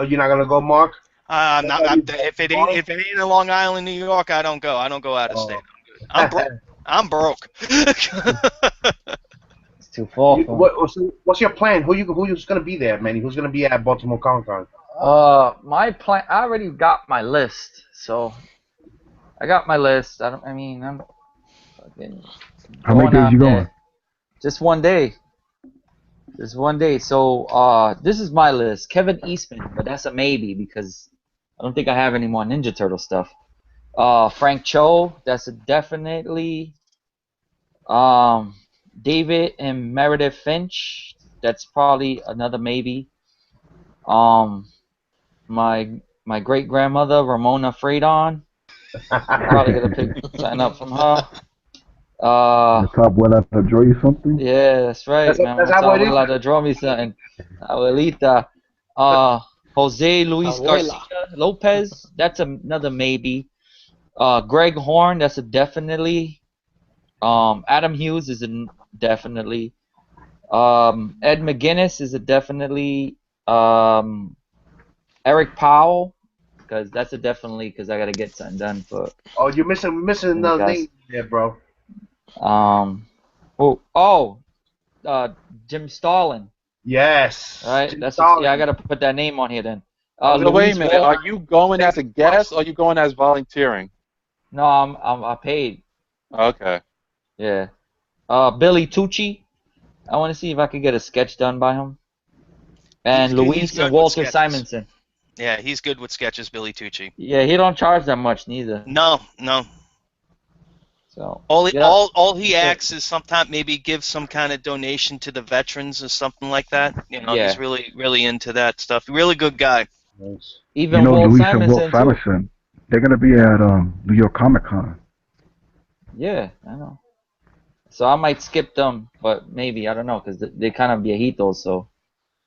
you not gonna go, Mark? If it ain't in Long Island, New York, I don't go. I don't go out of state. I'm broke. I'm broke. It's too full. What's your plan? Who's gonna be there, Manny? Who's gonna be at Baltimore Comic Con? My plan. I already got my list, so I got my list. I'm fucking. How many days you going? Just one day. Just one day. So this is my list. Kevin Eastman, but that's a maybe because I don't think I have any more Ninja Turtle stuff. Frank Cho, that's a definitely. David and Meredith Finch, that's probably another maybe. My great grandmother Ramona Freydon, I'm probably gonna sign up from her. The top abuela to draw you something? Yeah, that's right, man. That's My top abuelita. abuela to draw me something. Abuelita. Jose Luis Garcia Lopez, that's another maybe. Greg Horn, that's a definitely. Adam Hughes is a definitely. Ed McGuinness is a definitely. Eric Powell, because that's a definitely because I gotta get something done for. Oh, you're missing another name there, bro. Jim Starlin. Yes. Right. Jim That's Starlin. I gotta put that name on here then. So wait a minute. Wall- Are you going as a guest or are you going as volunteering? No, I paid. Okay. Yeah. Billy Tucci. I want to see if I could get a sketch done by him. And Luis and Walter Simonson. Yeah, he's good with sketches, Billy Tucci. Yeah, he don't charge that much neither. No. So all he asks is sometimes maybe give some kind of donation to the veterans or something like that. He's really into that stuff. Really good guy. Even Walt Luis and Walt Simonson, they're gonna be at New York Comic Con. Yeah, I know. So I might skip them, but maybe I don't know because they kind of viejitos. So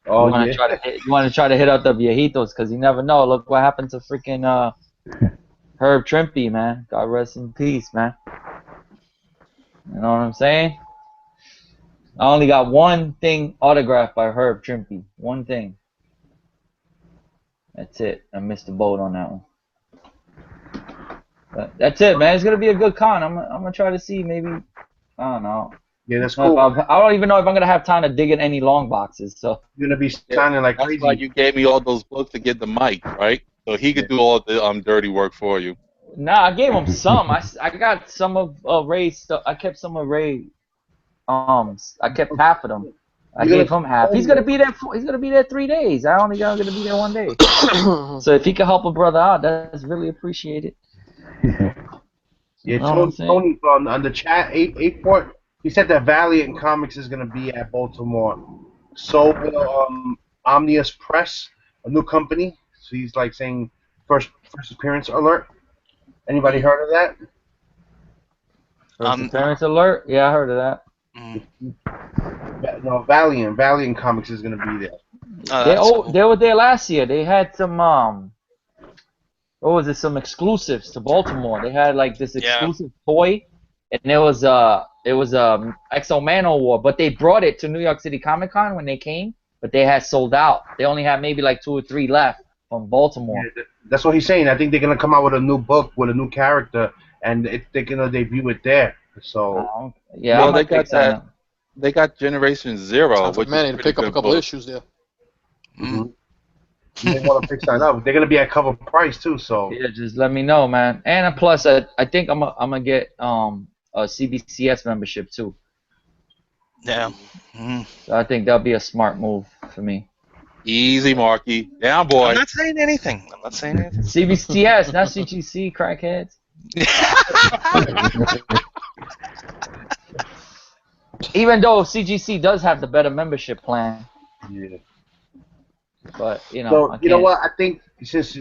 you want to try to hit out the viejitos because you never know. Look what happened to freaking Herb Trimpe, man. God rest in peace, man. You know what I'm saying? I only got one thing autographed by Herb Trimpe. One thing. That's it. I missed the boat on that one. But that's it, man. It's gonna be a good con. I'm gonna try to see maybe. I don't know. Yeah, that's cool. I don't even know if I'm gonna have time to dig in any long boxes. So you're gonna be signing like crazy. That's why you gave me all those books to get the mic, right? So he could do all the dirty work for you. Nah, I gave him some. I got some of Ray's stuff. I kept some of Ray. I kept half of them. I gave him half. He's gonna be there. He's gonna be there 3 days. I only gonna be there 1 day. So if he can help a brother out, that's really appreciated. Yeah, Tony on the chat, 8-port, he said that Valiant Comics is going to be at Baltimore. So will Omnius Press, a new company. So he's like saying first appearance alert. Anybody heard of that? First appearance alert? Yeah, I heard of that. No, Valiant Comics is going to be there. They were there last year. They had some what was it? Some exclusives to Baltimore. They had like this exclusive toy, and it was Exo Mano War. But they brought it to New York City Comic Con when they came, but they had sold out. They only had maybe like 2 or 3 left from Baltimore. Yeah, that's what he's saying. I think they're gonna come out with a new book with a new character, and they're gonna debut it there. So yeah, well, they got that. They got Generation Zero, which man, to pick up a couple issues there. Mm-hmm. they want to sign up. They're gonna be at cover price too. So Yeah, just let me know, man. And plus, I think I'm gonna get a CBCS membership too. Yeah. Mm. So I think that'll be a smart move for me. Easy, Marky. Down, I'm boy. not saying anything. I'm not saying anything. CBCS, not CGC, crackheads. Even though CGC does have the better membership plan, yeah. but you know, So I you know can't. what? I think since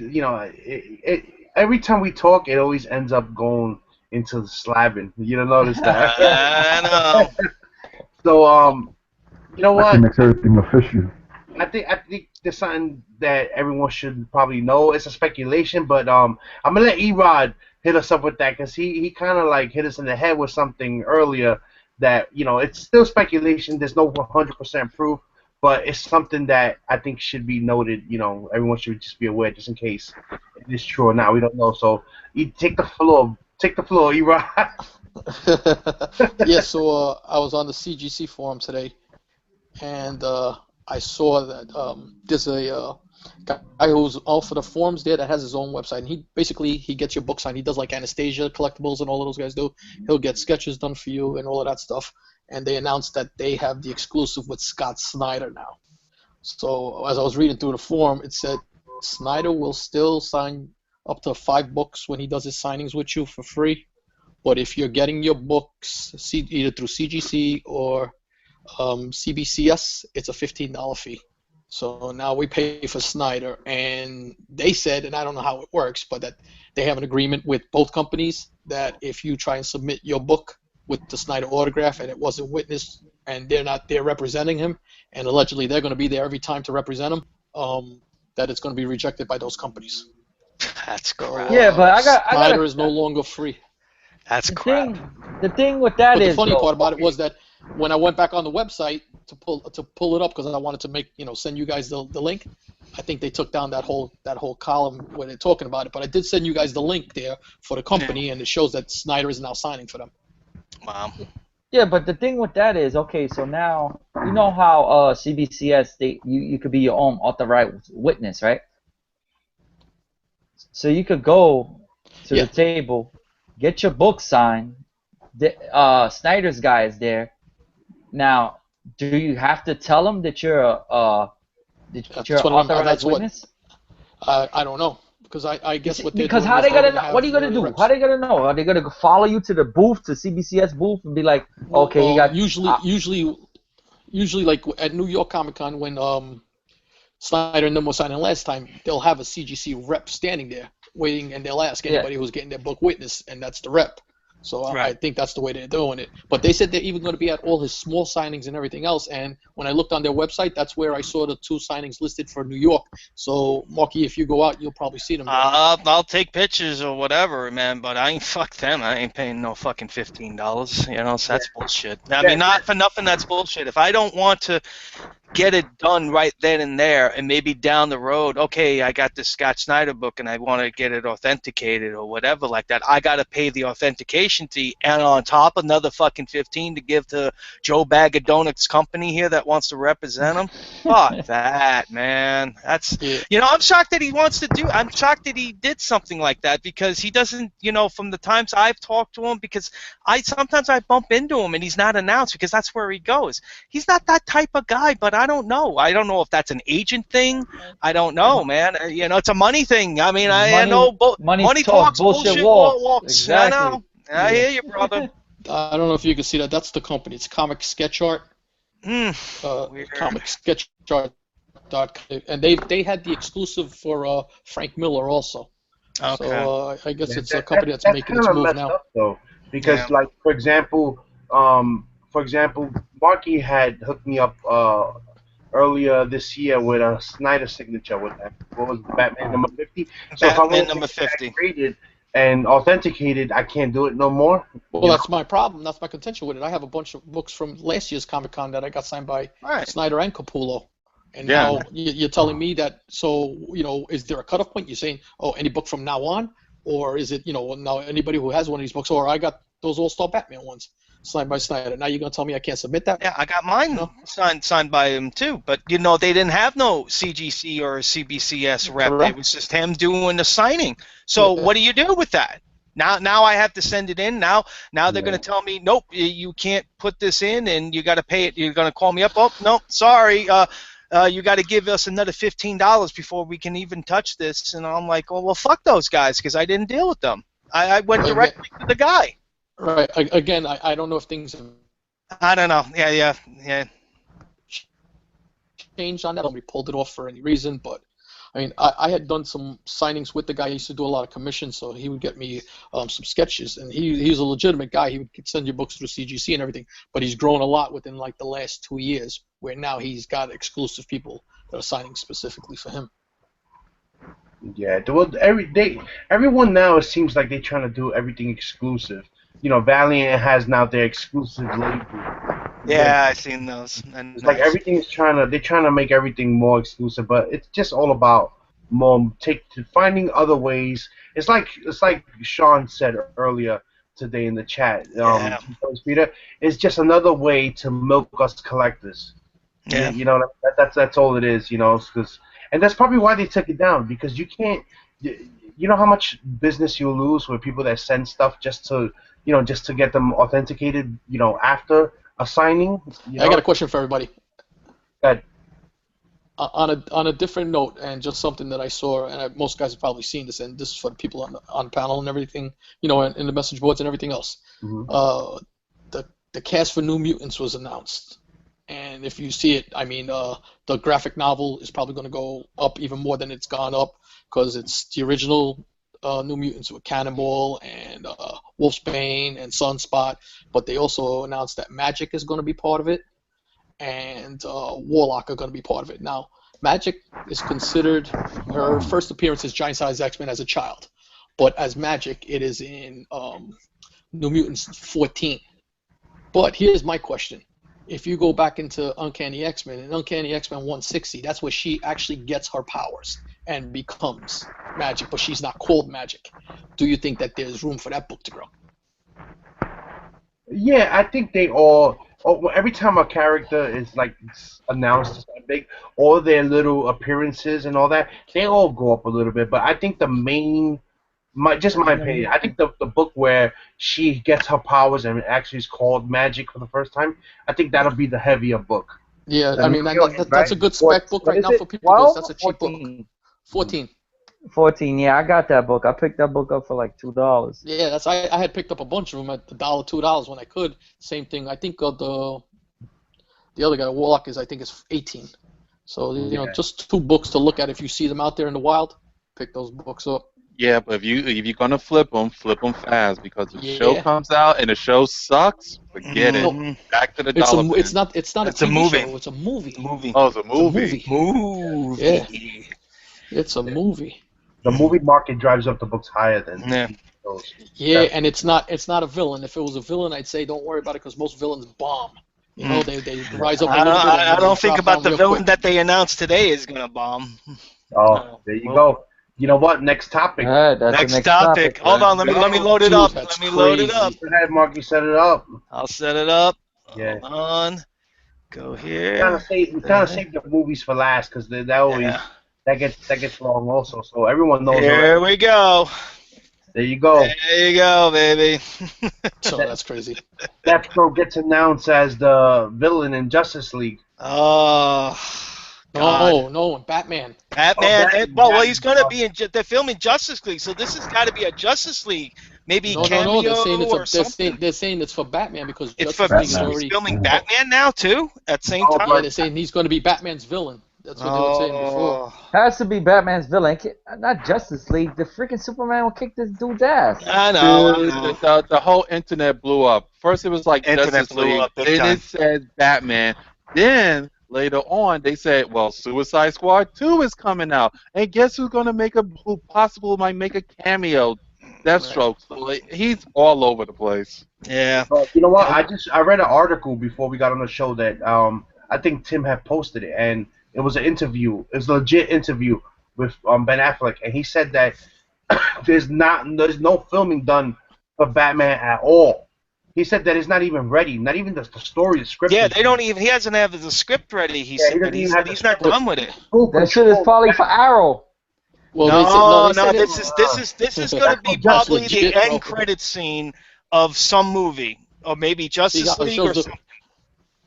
every time we talk, it always ends up going into slabbing. You don't notice that? I know. So you know Like it what? makes everything official. I think there's something that everyone should probably know. It's a speculation, but I'm gonna let Erod hit us up with that because he kind of like hit us in the head with something earlier that it's still speculation. There's no 100% proof, but it's something that I think should be noted. Everyone should just be aware just in case it is true or not. We don't know. So you take the floor. Take the floor, Erod. Yeah, so I was on the CGC forum today, and I saw that there's a guy who's all for the forums there that has his own website, and he gets your book signed. He does like Anastasia collectibles and all of those guys do. He'll get sketches done for you and all of that stuff. And they announced that they have the exclusive with Scott Snyder now. So as I was reading through the forum, it said Snyder will still sign up to 5 books when he does his signings with you for free. But if you're getting your books either through CGC or CBCS, it's a $15 fee. So now we pay for Snyder, and they said, and I don't know how it works, but that they have an agreement with both companies that if you try and submit your book with the Snyder autograph and it wasn't witnessed and they're not there representing him, and allegedly they're going to be there every time to represent him, that it's going to be rejected by those companies. That's So, crap. Yeah, but I got Snyder is no longer free. That's the crap. the thing with that But the is funny though, part about it was that when I went back on the website to pull it up because I wanted to send you guys the link, I think they took down that whole column where they're talking about it. But I did send you guys the link there for the company, and it shows that Snyder is now signing for them. Wow. yeah, but the thing with that is, okay, so now you know how CBCS you could be your own authorized witness, right? So you could go to Yeah. the table, get your book signed. Snyder's guy is there. Now, do you have to tell him that you're an authorized witness? I don't know because I guess what they're Because doing how is they they're gonna gonna know? have What are you gonna their do? reps. How they gonna know? Are they gonna follow you to the booth, to CBCS booth, and be like, okay, he got usually like at New York Comic Con when Snyder and them were signing last time, they'll have a CGC rep standing there waiting, and they'll ask anybody who's getting their book witness, and that's the rep. So I think that's the way they're doing it. But they said they're even going to be at all his small signings and everything else. And when I looked on their website, that's where I saw the 2 signings listed for New York. So Marky, if you go out, you'll probably see them there. I'll take pictures or whatever, man. But I ain't fuck them. I ain't paying no fucking $15. So that's bullshit. I mean, not for nothing. That's bullshit. If I don't want to get it done right then and there, and maybe down the road, okay, I got this Scott Snyder book and I want to get it authenticated or whatever like that, I got to pay the authentication fee, and on top another fucking 15 to give to Joe Bag of Donuts company here that wants to represent him. Fuck that, man. That's I'm shocked that he wants to do. I'm shocked that he did something like that because he doesn't. From the times I've talked to him, because sometimes I bump into him and he's not announced because that's where he goes. He's not that type of guy, but I don't know. I don't know if that's an agent thing. I don't know, man. It's a money thing. I mean, I know money talks, bullshit walks. Exactly. I know. I hear you, brother. I don't know if you can see that. That's the company. It's Comic Sketch Art. Comic Sketch Art. And they had the exclusive for Frank Miller also. Okay. So I guess it's a company that's making its move now. Up, though, because like for example, Marky had hooked me up earlier this year with a Snyder signature with that. What was Batman number 50? So if I want number 50 graded and authenticated, I can't do it no more. Well, that's my problem. That's my contention with it. I have a bunch of books from last year's Comic Con that I got signed by Snyder and Capullo. And now you're telling me that, so, is there a cutoff point? You're saying, any book from now on? Or is it, now anybody who has one of these books, or I got those All-Star Batman ones. signed by Snyder. Now you're gonna tell me I can't submit that? Yeah, I got mine No. signed by him too. But they didn't have no CGC or CBCS rep. Correct. It was just him doing the signing. So Yeah. what do you do with that? Now I have to send it in. Now they're gonna tell me, nope, you can't put this in, and you got to pay it. You're gonna call me up. Oh, no, sorry. You got to give us another $15 before we can even touch this. And I'm like, well, fuck those guys, because I didn't deal with them. I went directly to the guy. Right. Again, I don't know if things have I don't know. Yeah. changed on that. We pulled it off for any reason, but I mean, I had done some signings with the guy. He used to do a lot of commissions, so he would get me some sketches, and he's a legitimate guy. He would send you books through CGC and everything, but he's grown a lot within like the last 2 years, where now he's got exclusive people that are signing specifically for him. Yeah, well, everyone now, it seems like they're trying to do everything exclusive. You know, Valiant has now their exclusive label. Yeah, I've seen those. And It's like everything's they're trying to make everything more exclusive, but it's just all about finding other ways. It's like Sean said earlier today in the chat. Peter, it's just another way to milk us collectors. Yeah. You know, that's all it is. You know, and that's probably why they took it down, because you can't. You know how much business you lose with people that send stuff just to get them authenticated. You know, after a signing. I got a question for everybody. That on a different note, and just something that I saw, and most guys have probably seen this, and this is for the people on the panel and everything, you know, in the message boards and everything else. Mm-hmm. The cast for New Mutants was announced, and if you see it, I mean, the graphic novel is probably going to go up even more than it's gone up, because it's the original New Mutants with Cannonball and Wolfsbane and Sunspot, but they also announced that Magic is going to be part of it, and Warlock are going to be part of it. Now, Magic is considered, her first appearance as Giant Size X-Men as a child, but as Magic, it is in New Mutants 14. But here's my question. If you go back into Uncanny X-Men, in Uncanny X-Men 160, that's where she actually gets her powers and becomes Magic, but she's not called Magic. Do you think that there's room for that book to grow? Yeah, I think they all. Every time a character is like announced as that big, all their little appearances and all that, they all go up a little bit. But I think the main, my opinion, I think the book where she gets her powers and actually is called Magic for the first time, I think that'll be the heavier book. Yeah, I mean, that's a good spec book right now for people, because that's a cheap book. 14. 14, yeah, I got that book. I picked that book up for like $2. Yeah, I had picked up a bunch of them at $1, $2 when I could. Same thing. I think the other guy, Warlock, is 18. So you know, just 2 books to look at if you see them out there in the wild. Pick those books up. Yeah, but if you're gonna flip them fast, because the show comes out and the show sucks. Forget it. Back to the dollar. It's not a TV movie. show. It's a movie. Oh, it's a movie. Yeah, it's a movie. The movie market drives up the books higher than those. Yeah, and it's not a villain. If it was a villain, I'd say don't worry about it, because most villains bomb. You know, they rise up a little bit. I don't think about the villain that they announced today is gonna bomb. Oh, there you go. You know what? Next topic. Next topic. Hold on, let me load it up. Let me load it up. Go ahead, Mark. You set it up. I'll set it up. Yeah. Hold on. Go here. We kind of save the movies for last, because that always that gets long also. So everyone knows. Here we go. There you go. There you go, baby. So that's crazy. Deathstroke gets announced as the villain in Justice League. Oh. God. No, Batman. Batman. Well, he's going to be in. They're filming Justice League, so this has got to be a Justice League. Maybe cameo They're something. they're saying it's for Batman, because It's Justice for League is already filming Batman now too at the same time. Yeah, they're saying he's going to be Batman's villain. That's what they were saying before. Has to be Batman's villain, not Justice League. The freaking Superman will kick this dude's ass. I know. Dude, the whole internet blew up. First it was like Justice League. Then it said Batman. Then later on they said, well, Suicide Squad 2 is coming out. And guess who's gonna who possibly might make a cameo? Deathstroke. So he's all over the place. Yeah. But you know what? I read an article before we got on the show that I think Tim had posted it, and it was an interview. It was a legit interview with Ben Affleck, and he said that there's no filming done for Batman at all. he said that it's not even ready. Not even the story, the script. Yeah, is they don't even. He hasn't have the script ready. He said, but he said he's not done with it. full That shit is control. probably for Arrow. Well, No, they no, said this is going to be That's probably the legit, bro. end credit scene of some movie, or maybe Justice League or something.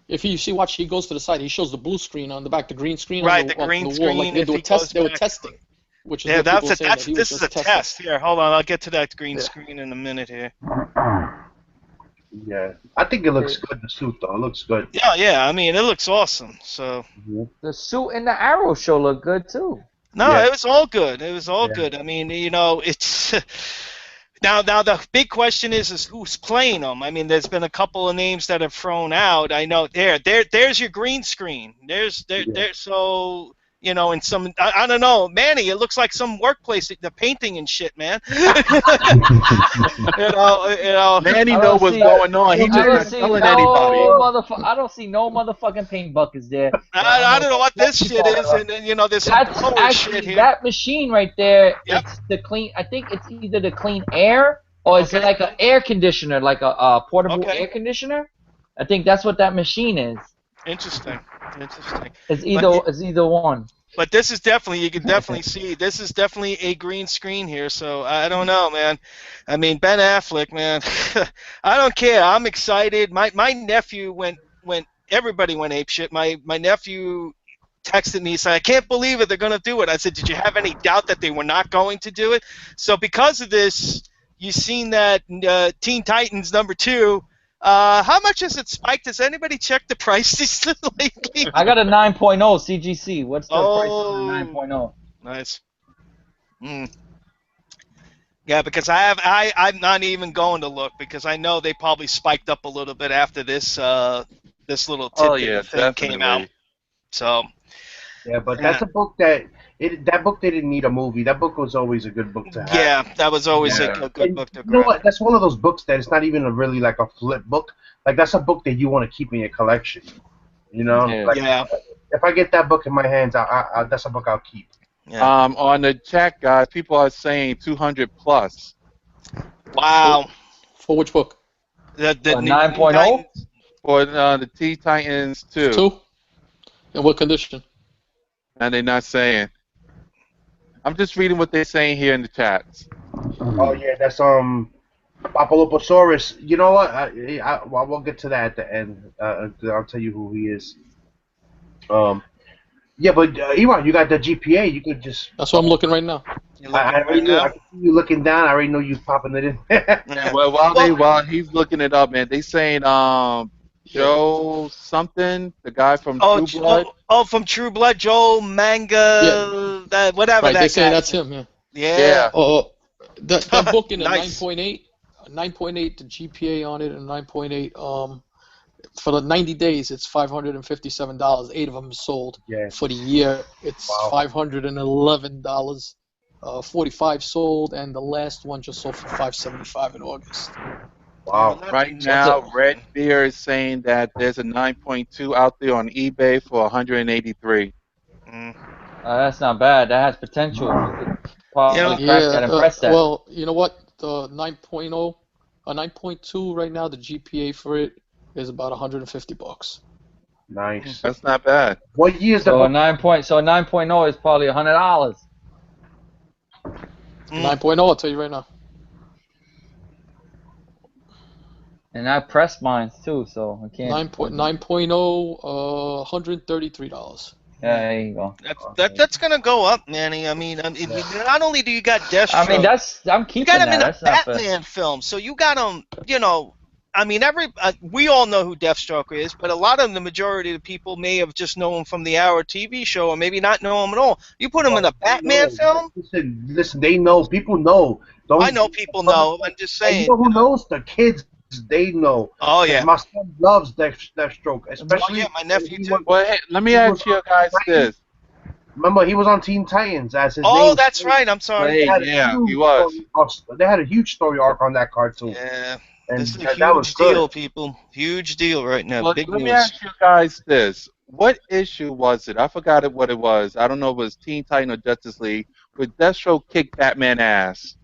If you see, watch, he goes to the side. He shows the blue screen on the back, the green screen Right, on the the green wall. screen, Like they if he were goes they were back. testing, which is Yeah, what people were saying that he was this is a just testing. test. Here, hold on, I'll get to that green Yeah. screen in a minute here. Yeah, I think it looks good. The suit though, it looks good. Yeah, I mean, it looks awesome. So The suit in the Arrow show look good too. no, Yeah. it was all good. It was all Yeah. good. I mean, you know, it's now the big question is who's playing them. I mean, there's been a couple of names that have thrown out. I know there's your green screen. There's so. You know, in some, I don't know, Manny, it looks like some workplace, the painting and shit, man. you know. Manny I know don't what's see- going on. He I just don't not see telling no anybody. I don't see no motherfucking paint buckets there. I don't know what this shit is, and you know, there's some That's blower actually shit here. that machine right there. Yep. It's the clean. I think it's either the clean air or it's Okay. like an air conditioner, like a portable Okay. air conditioner. I think that's what that machine is. Interesting. It's either one. But this is definitely, you can definitely see, this is definitely a green screen here. So I don't know, man. I mean, Ben Affleck, man. I don't care. I'm excited. My nephew everybody went apeshit. My nephew texted me, said, I can't believe it. They're going to do it. I said, did you have any doubt that they were not going to do it? So because of this, you've seen that Teen Titans #2. How much has it spiked? Has anybody checked the prices lately? I got a 9.0 CGC. What's the price on the 9.0? Nice. Yeah, because I'm not even going to look because I know they probably spiked up a little bit after this this little tidbit thing came out. So. Yeah, but that's a book that book they didn't need a movie. That book was always a good book to have. Yeah, that was always a good book to grab. You know what? That's one of those books that it's not even really like a flip book. Like that's a book that you want to keep in your collection. You know? Yeah. If I get that book in my hands, that's a book I'll keep. Yeah. On the chat, guys, people are saying 200 plus. Wow. For which book? The 9.0? For the Teen Titans 2. 2? In what condition? And they're not saying. I'm just reading what they're saying here in the chats. Oh yeah, that's Papaloposaurus. You know what? We'll get to that at the end. I'll tell you who he is. Yeah, but Iwan, you got the GPA. You could just. That's what I'm looking right now. I can see you looking down. I already know you popping it in. Yeah. Well, while he's looking it up, man, they saying Joe something, the guy from True Blood. From True Blood, Joe Manga, whatever Right, that they say guy. that's him. Yeah. That book in a Nice. 9.8, the GPA on it, and 9.8. For the 90 days, it's $557. 8 of them sold. Yeah. For the year, it's $511. 45 sold, and the last one just sold for $575 in August. Wow. Right now, Red Beer is saying that there's a 9.2 out there on eBay for 183. That's not bad. That has potential. You could probably crack that and press that. Well, you know what? The 9.0, a 9.2 right now, the GPA for it is about $150. Nice. That's not bad. What year is the So a book? 9.0 is probably $100. 9.0, I'll tell you right now. And I pressed mine too, so I can't. 9.0, $133. Yeah, there you go. That's gonna go up, Manny. I mean, not only do you got Deathstroke, I mean, I'm keeping you got him that. in a That's not fair. Batman film, so you got him. You know, I mean, we all know who Deathstroke is, but the majority of the people may have just known him from the Arrow TV show, or maybe not know him at all. You put him in a Batman film? Listen, they know. People know. I know people know. I'm just saying. You know who knows? The kids. They know. Oh yeah. My son loves Deathstroke, especially. My nephew too. Well, hey, let me ask you guys this. Remember, he was on Teen Titans as his name. Oh, that's right. I'm sorry. He was. They had a huge story arc on that cartoon. Yeah. And this is a that was huge good. deal, people. Huge deal right now. Well, Big let news. me ask you guys this. What issue was it? I forgot what it was. I don't know if it was Teen Titan or Justice League, where Deathstroke kicked Batman ass.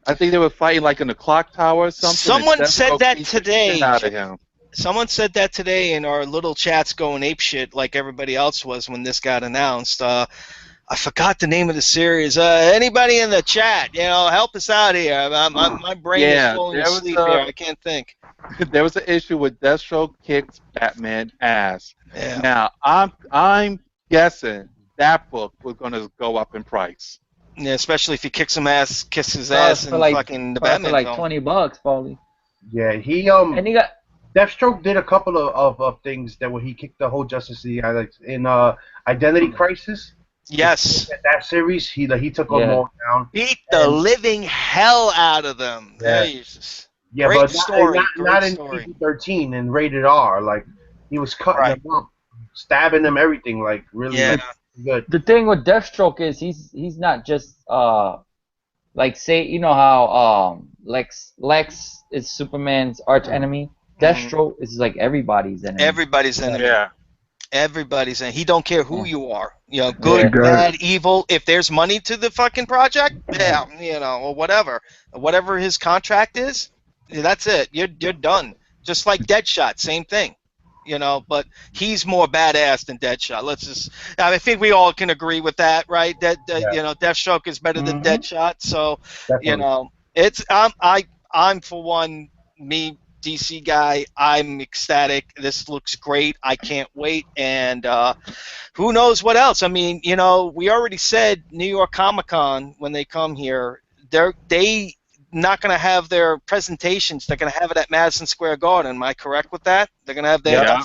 I I think they were fighting like in the clock tower or something. Someone said that today. Out of him. Someone said that today in our little chats going apeshit like everybody else was when this got announced. I forgot the name of the series. Anybody in the chat, help us out here. My brain is falling asleep here. I can't think. There was an issue with Deathstroke kicks Batman ass. Yeah. Now I'm guessing that book was gonna go up in price. Yeah, especially if he kicks his ass in fucking the Batman for like film. $20, probably. Yeah, he And he got Deathstroke did a couple of things that where he kicked the whole Justice League like in Identity Crisis. Yes. That series, he took them all down. Beat the living hell out of them. Yeah. Jesus. Yeah, great but story. not in PG-13 and rated R. Like he was cutting them up, stabbing them, everything. Like really good. The thing with Deathstroke is he's not just like say how Lex is Superman's arch enemy. Deathstroke is like everybody's enemy. Everybody's enemy. Yeah. Everybody's enemy. He don't care who you are. Good, bad, evil. If there's money to the fucking project, or whatever his contract is, that's it. You're done. Just like Deadshot, same thing. But he's more badass than Deadshot. I think we all can agree with that, right? Deathstroke is better than Deadshot. So, it's I'm for one, me DC guy, I'm ecstatic. This looks great. I can't wait. And who knows what else? I mean, we already said New York Comic Con when they come here, they not going to have their presentations. They're going to have it at Madison Square Garden. Am I correct with that? They're going to have their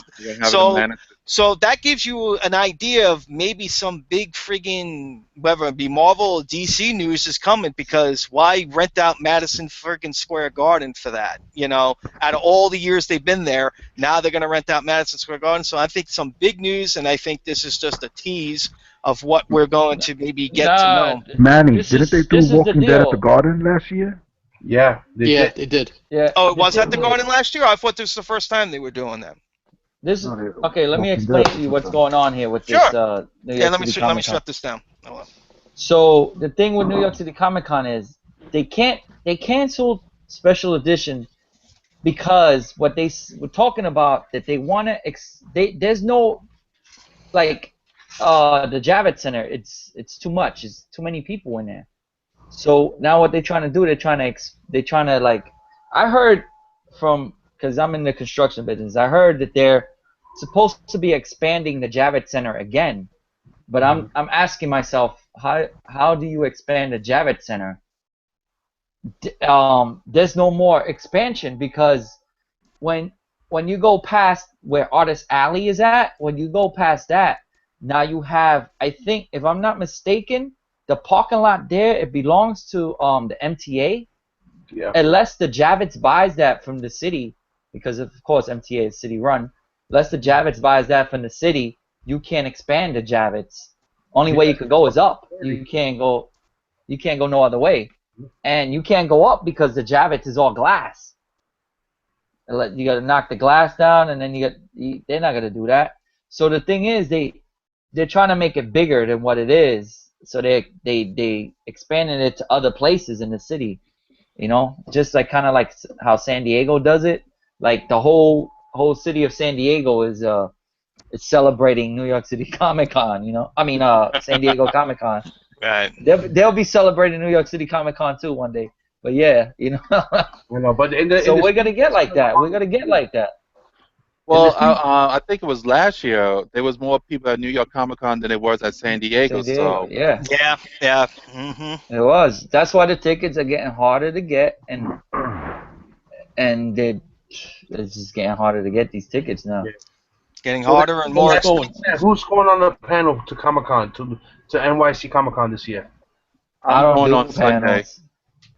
so that gives you an idea of maybe some big friggin', whether it be Marvel or DC news is coming, because why rent out Madison friggin' Square Garden for that? Out of all the years they've been there, now they're going to rent out Madison Square Garden. So I think some big news, and I think this is just a tease of what we're going to maybe get to know. Manny, didn't they do Walking Dead at the Garden last year? Yeah, they did. Yeah. Oh, it was at the Garden last year? I thought this was the first time they were doing that. Okay, let me explain to you what's going on here with this New York let me City shut this down. So the thing with New York City Comic Con is they canceled special edition because what they were talking about that they want to there's no like the Javits Center, it's too much, it's too many people in there. So now what they're trying to do, they're trying to like, I heard from, because I'm in the construction business, I heard that they're supposed to be expanding the Javits Center again. But I'm asking myself, how do you expand the Javits Center? There's no more expansion, because when you go past where Artist Alley is at, when you go past that, now you have, I think, if I'm not mistaken, the parking lot there, it belongs to the MTA. Yeah. Unless the Javits buys that from the city, because of course MTA is city run. Unless the Javits buys that from the city, you can't expand the Javits. Only way you could go is up. You can't go no other way. And you can't go up because the Javits is all glass. You gotta knock the glass down, and then they're not gonna do that. So the thing is, they're trying to make it bigger than what it is. So they expanded it to other places in the city, just like kind of like how San Diego does it. Like the whole city of San Diego is celebrating New York City Comic Con. San Diego Comic Con. Right. They'll be celebrating New York City Comic Con too one day. But yeah, But we're gonna get like that. We're gonna get like that. Well, I think it was last year. There was more people at New York Comic Con than it was at San Diego. So yeah. Mm-hmm. It was. That's why the tickets are getting harder to get, and it's just getting harder to get these tickets now. Yeah. Getting harder and more expensive. Who's going on the panel to Comic Con to NYC Comic Con this year? I don't do panels.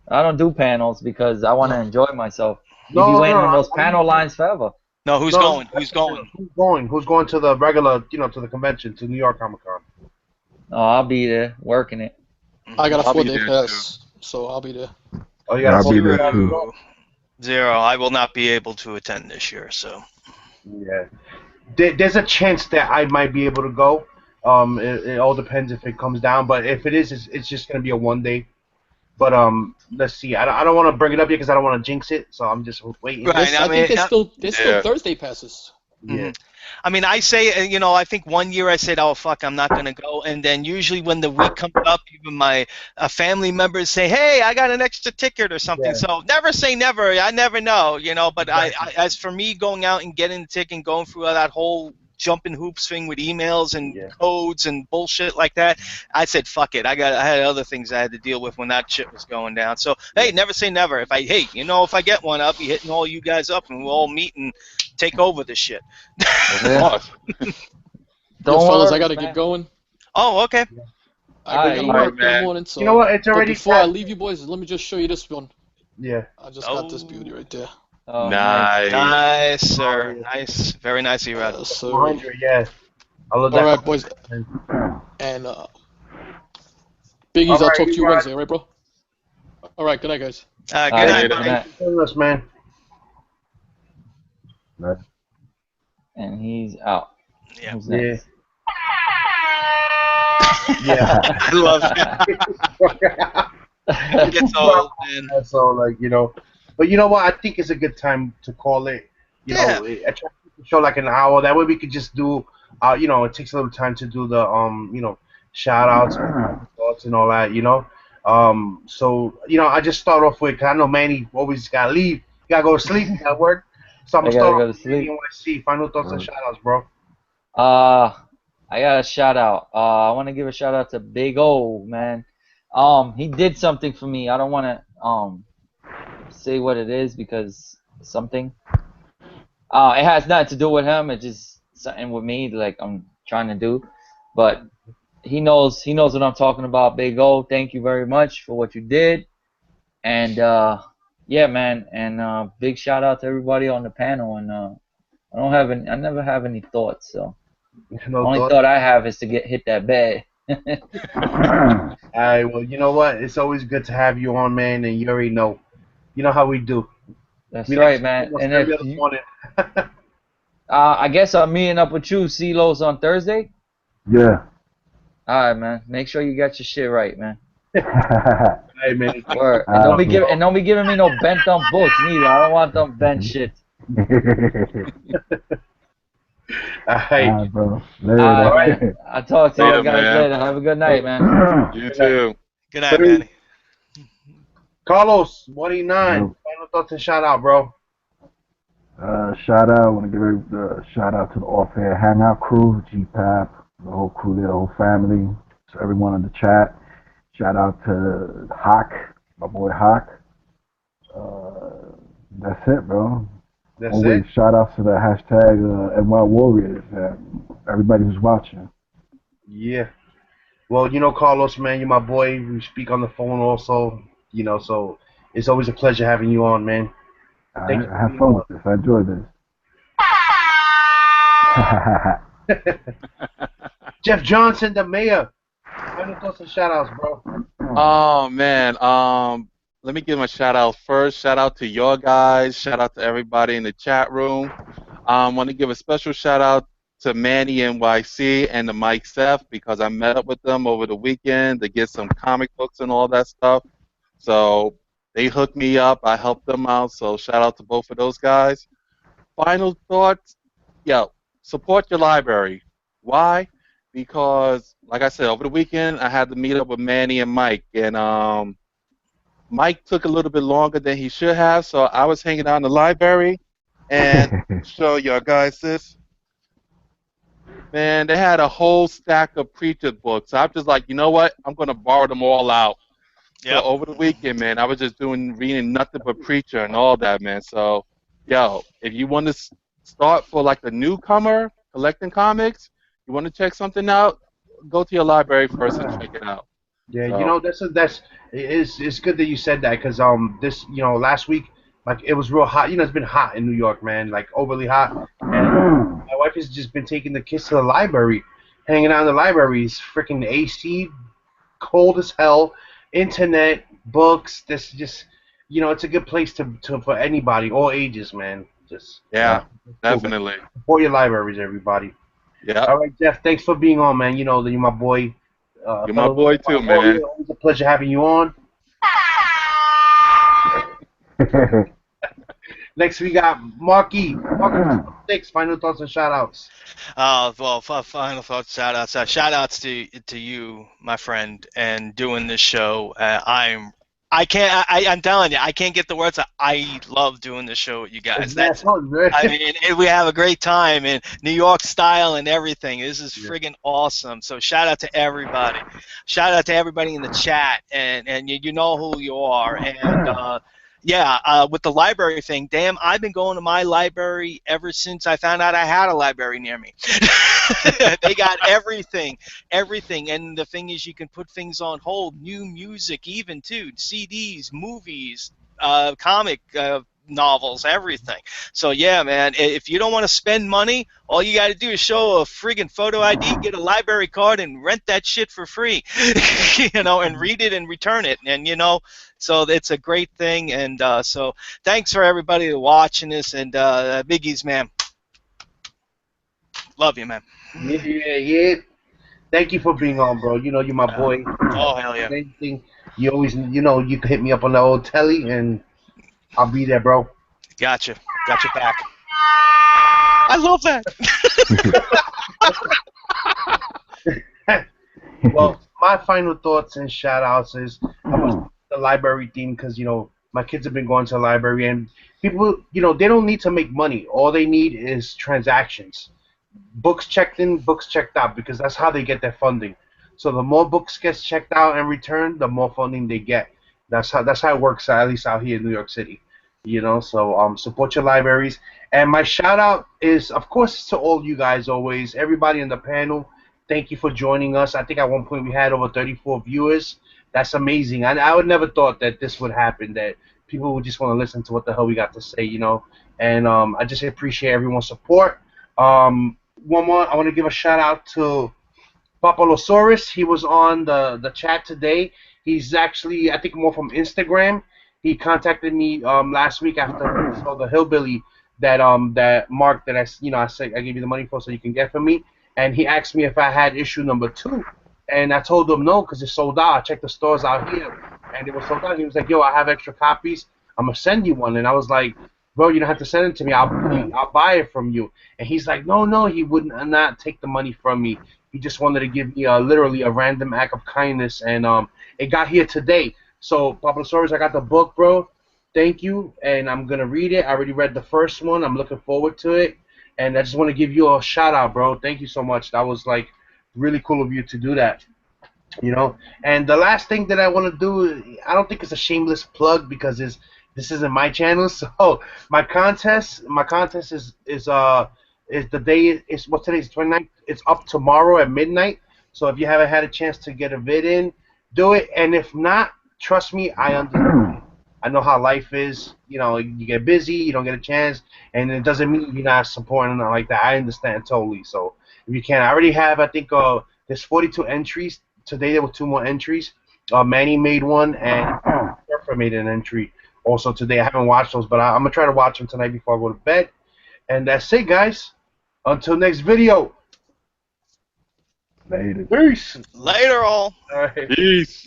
I don't do panels because I want to enjoy myself. You'll be waiting on those panel lines forever. No, who's going? Who's going? Who's going to the regular, to the convention, to New York Comic Con? Oh, I'll be there working it. I got a 4-day pass, so I'll be there. Oh, you got I'll be there too. Zero. I will not be able to attend this year, so. Yeah. There's a chance that I might be able to go. It all depends if it comes down, but if it is, it's just going to be a 1 day. But let's see. I don't want to bring it up yet because I don't want to jinx it. So I'm just waiting. Right. I think there's still Yeah. Thursday passes. Yeah. I mean, I say, I think one year I said, "Oh fuck, I'm not gonna go," and then usually when the week comes up, even my family members say, "Hey, I got an extra ticket or something." Yeah. So never say never. I never know, But Exactly. as for me going out and getting the ticket and going through that whole jumping hoops thing with emails and Yeah. codes and bullshit like that, I said, "Fuck it." I had other things I had to deal with when that shit was going down. So hey, never say never. If I get one, I'll be hitting all you guys up and we'll all meet and take over this shit. Of course. Yo, fellas, I worry, gotta man. get going. Oh, okay. I gotta Alright, work in the man. morning, so. You know what? It's But already before I past- leave you boys, let me just show you this one. Yeah. I just got this beauty right there. Oh, Nice. Nice, sir. Nice. Very nice, Erad. So, 100. Yeah. I love all that. right, boys, and Biggies, All I'll right, talk to you Erad. Wednesday, all right, bro? All right, good night, guys. Good Alright, night, later. good buddy. night. Thanks for joining us, man. And he's out. Yeah. Who's Yeah. next? Yeah. I love it. It gets old, man. So but you know what? I think it's a good time to call it. I try to keep the show like an hour. That way we could just do. It takes a little time to do the shout outs, thoughts, and all that. So I just start off with. 'Cause I know Manny always gotta leave. You gotta go to sleep. You gotta work. So I'm I gonna gotta start go off to with sleep. NYC. Final thoughts and shout outs, bro. I got a shout out. I want to give a shout out to Big O, man. He did something for me. I don't want to say what it is because something. It has nothing to do with him. It's just something with me, like I'm trying to do. But he knows what I'm talking about. Big O, thank you very much for what you did. And yeah, man. And big shout out to everybody on the panel. And I never have any thoughts. So No only thoughts? thought I have is to get hit that bed. All right. Well, you know what? It's always good to have you on, man. And you already know. You know how we do. That's We right, like man. almost And every if other you, morning. I guess I'm meeting up with you, CeeLo's, on Thursday. Yeah. All right, man. Make sure you got your shit right, man. Hey, man. Word. And don't be giving me no bent up books neither. I don't want them bent shit. Hey. bro. All right, man. I'll talk to you Later, guys man. later. Have a good night, man. You too. Good night, Manny. Carlos, 189. Yo. Final thoughts and shout out, bro. Shout out. I want to give a shout out to the off-air hangout crew, GPAP, the whole crew there, the whole family, to everyone in the chat. Shout out to Hawk, my boy Hawk. That's it, bro. That's Always it. shout out to the hashtag NY Warriors, everybody who's watching. Yeah. Well, Carlos, man, you're my boy. We speak on the phone also, so it's always a pleasure having you on, man. I Thank you. have fun with this. I enjoy this. Jeff Johnson, the mayor. Final thoughts and shout outs, bro. Oh man. Let me give my shout out first. Shout out to your guys. Shout out to everybody in the chat room. Want to give a special shout out to Manny NYC and to Mike Seth because I met up with them over the weekend to get some comic books and all that stuff. So they hooked me up. I helped them out. So shout out to both of those guys. Final thoughts. Support your library. Why? Because, like I said, over the weekend I had to meet up with Manny and Mike, and Mike took a little bit longer than he should have, so I was hanging out in the library, and show y'all guys this. Man, they had a whole stack of preacher books. So I'm just like, you know what? I'm gonna borrow them all out. Yep. So over the weekend, man, I was just reading nothing but preacher and all that, man. So, if you want to start for like a newcomer collecting comics, you want to check something out, go to your library first and check it out. Yeah, So- it's good that you said that because this last week like it was real hot. It's been hot in New York, man, like overly hot. And my wife has just been taking the kids to the library, hanging out in the library. It's freaking AC, cold as hell, internet, books. This just it's a good place to for anybody, all ages, man. Just Yeah, cool, definitely. man. Support your libraries, everybody. Yeah, All right, Jeff. Thanks for being on, man. That you're my boy. you're my boy too, man. Always a pleasure having you on. Next we got Marky. Marky 6. Final thoughts and shout outs. Well, final thoughts, shout outs. Shout outs to you, my friend, and doing this show. I'm telling you, I can't get the words out. I love doing this show with you guys. That's fun, man. I mean, we have a great time in New York style and everything. This is friggin' awesome. So shout out to everybody. Shout out to everybody in the chat, and you know who you are. And with the library thing, damn, I've been going to my library ever since I found out I had a library near me. They got everything. And the thing is, you can put things on hold, new music even too, CDs, movies, comic novels, everything. So yeah, man, if you don't want to spend money, all you got to do is show a friggin' photo ID, get a library card, and rent that shit for free, and read it and return it, and so it's a great thing. And so thanks for everybody watching this, and Biggies, man, love you, man. Yeah. Thank you for being on, bro. You know you're my boy. Oh, hell yeah. Anything, you always, you can hit me up on the old telly, and I'll be there, bro. Gotcha back. I love that. Well, my final thoughts and shout outs is the library theme, because my kids have been going to the library, and people, they don't need to make money. All they need is transactions. Books checked in, books checked out, because that's how they get their funding. So the more books gets checked out and returned, the more funding they get. That's how it works, at least out here in New York City. So support your libraries. And my shout out is, of course, to all you guys always, everybody in the panel. Thank you for joining us. I think at one point we had over 34 viewers. That's amazing. I would never thought that this would happen, that people would just want to listen to what the hell we got to say, And I just appreciate everyone's support. One more, I want to give a shout out to Papalosaurus. He was on the chat today. He's actually, I think, more from Instagram. He contacted me last week after I saw the hillbilly that Mark that I gave you the money for so you can get for me, and he asked me if I had issue number 2, and I told him no because it's sold out. I checked the stores out here and it was sold out. He was like, "Yo, I have extra copies. I'm gonna send you one," and I was like, "Bro, you don't have to send it to me. I'll buy it from you." And he's like, "No, he would not take the money from me. He just wanted to give me literally a random act of kindness, and it got here today." So, Papalosaurus, I got the book, bro. Thank you, and I'm going to read it. I already read the first one. I'm looking forward to it, and I just want to give you a shout-out, bro. Thank you so much. That was, really cool of you to do that, And the last thing that I want to do, I don't think it's a shameless plug because this isn't my channel. So, my contest is the day, what's today's 29th? It's up tomorrow at midnight. So, if you haven't had a chance to get a vid in, do it, and if not, trust me, I understand. I know how life is. You get busy, you don't get a chance, and it doesn't mean you're not supporting or nothing like that. I understand totally. So if you can, I already have, I think, there's 42 entries. Today there were 2 more entries. Manny made one, and Surfer made an entry also today. I haven't watched those, but I'm going to try to watch them tonight before I go to bed. And that's it, guys. Until next video. Later. Peace. Later, all. All right. Peace.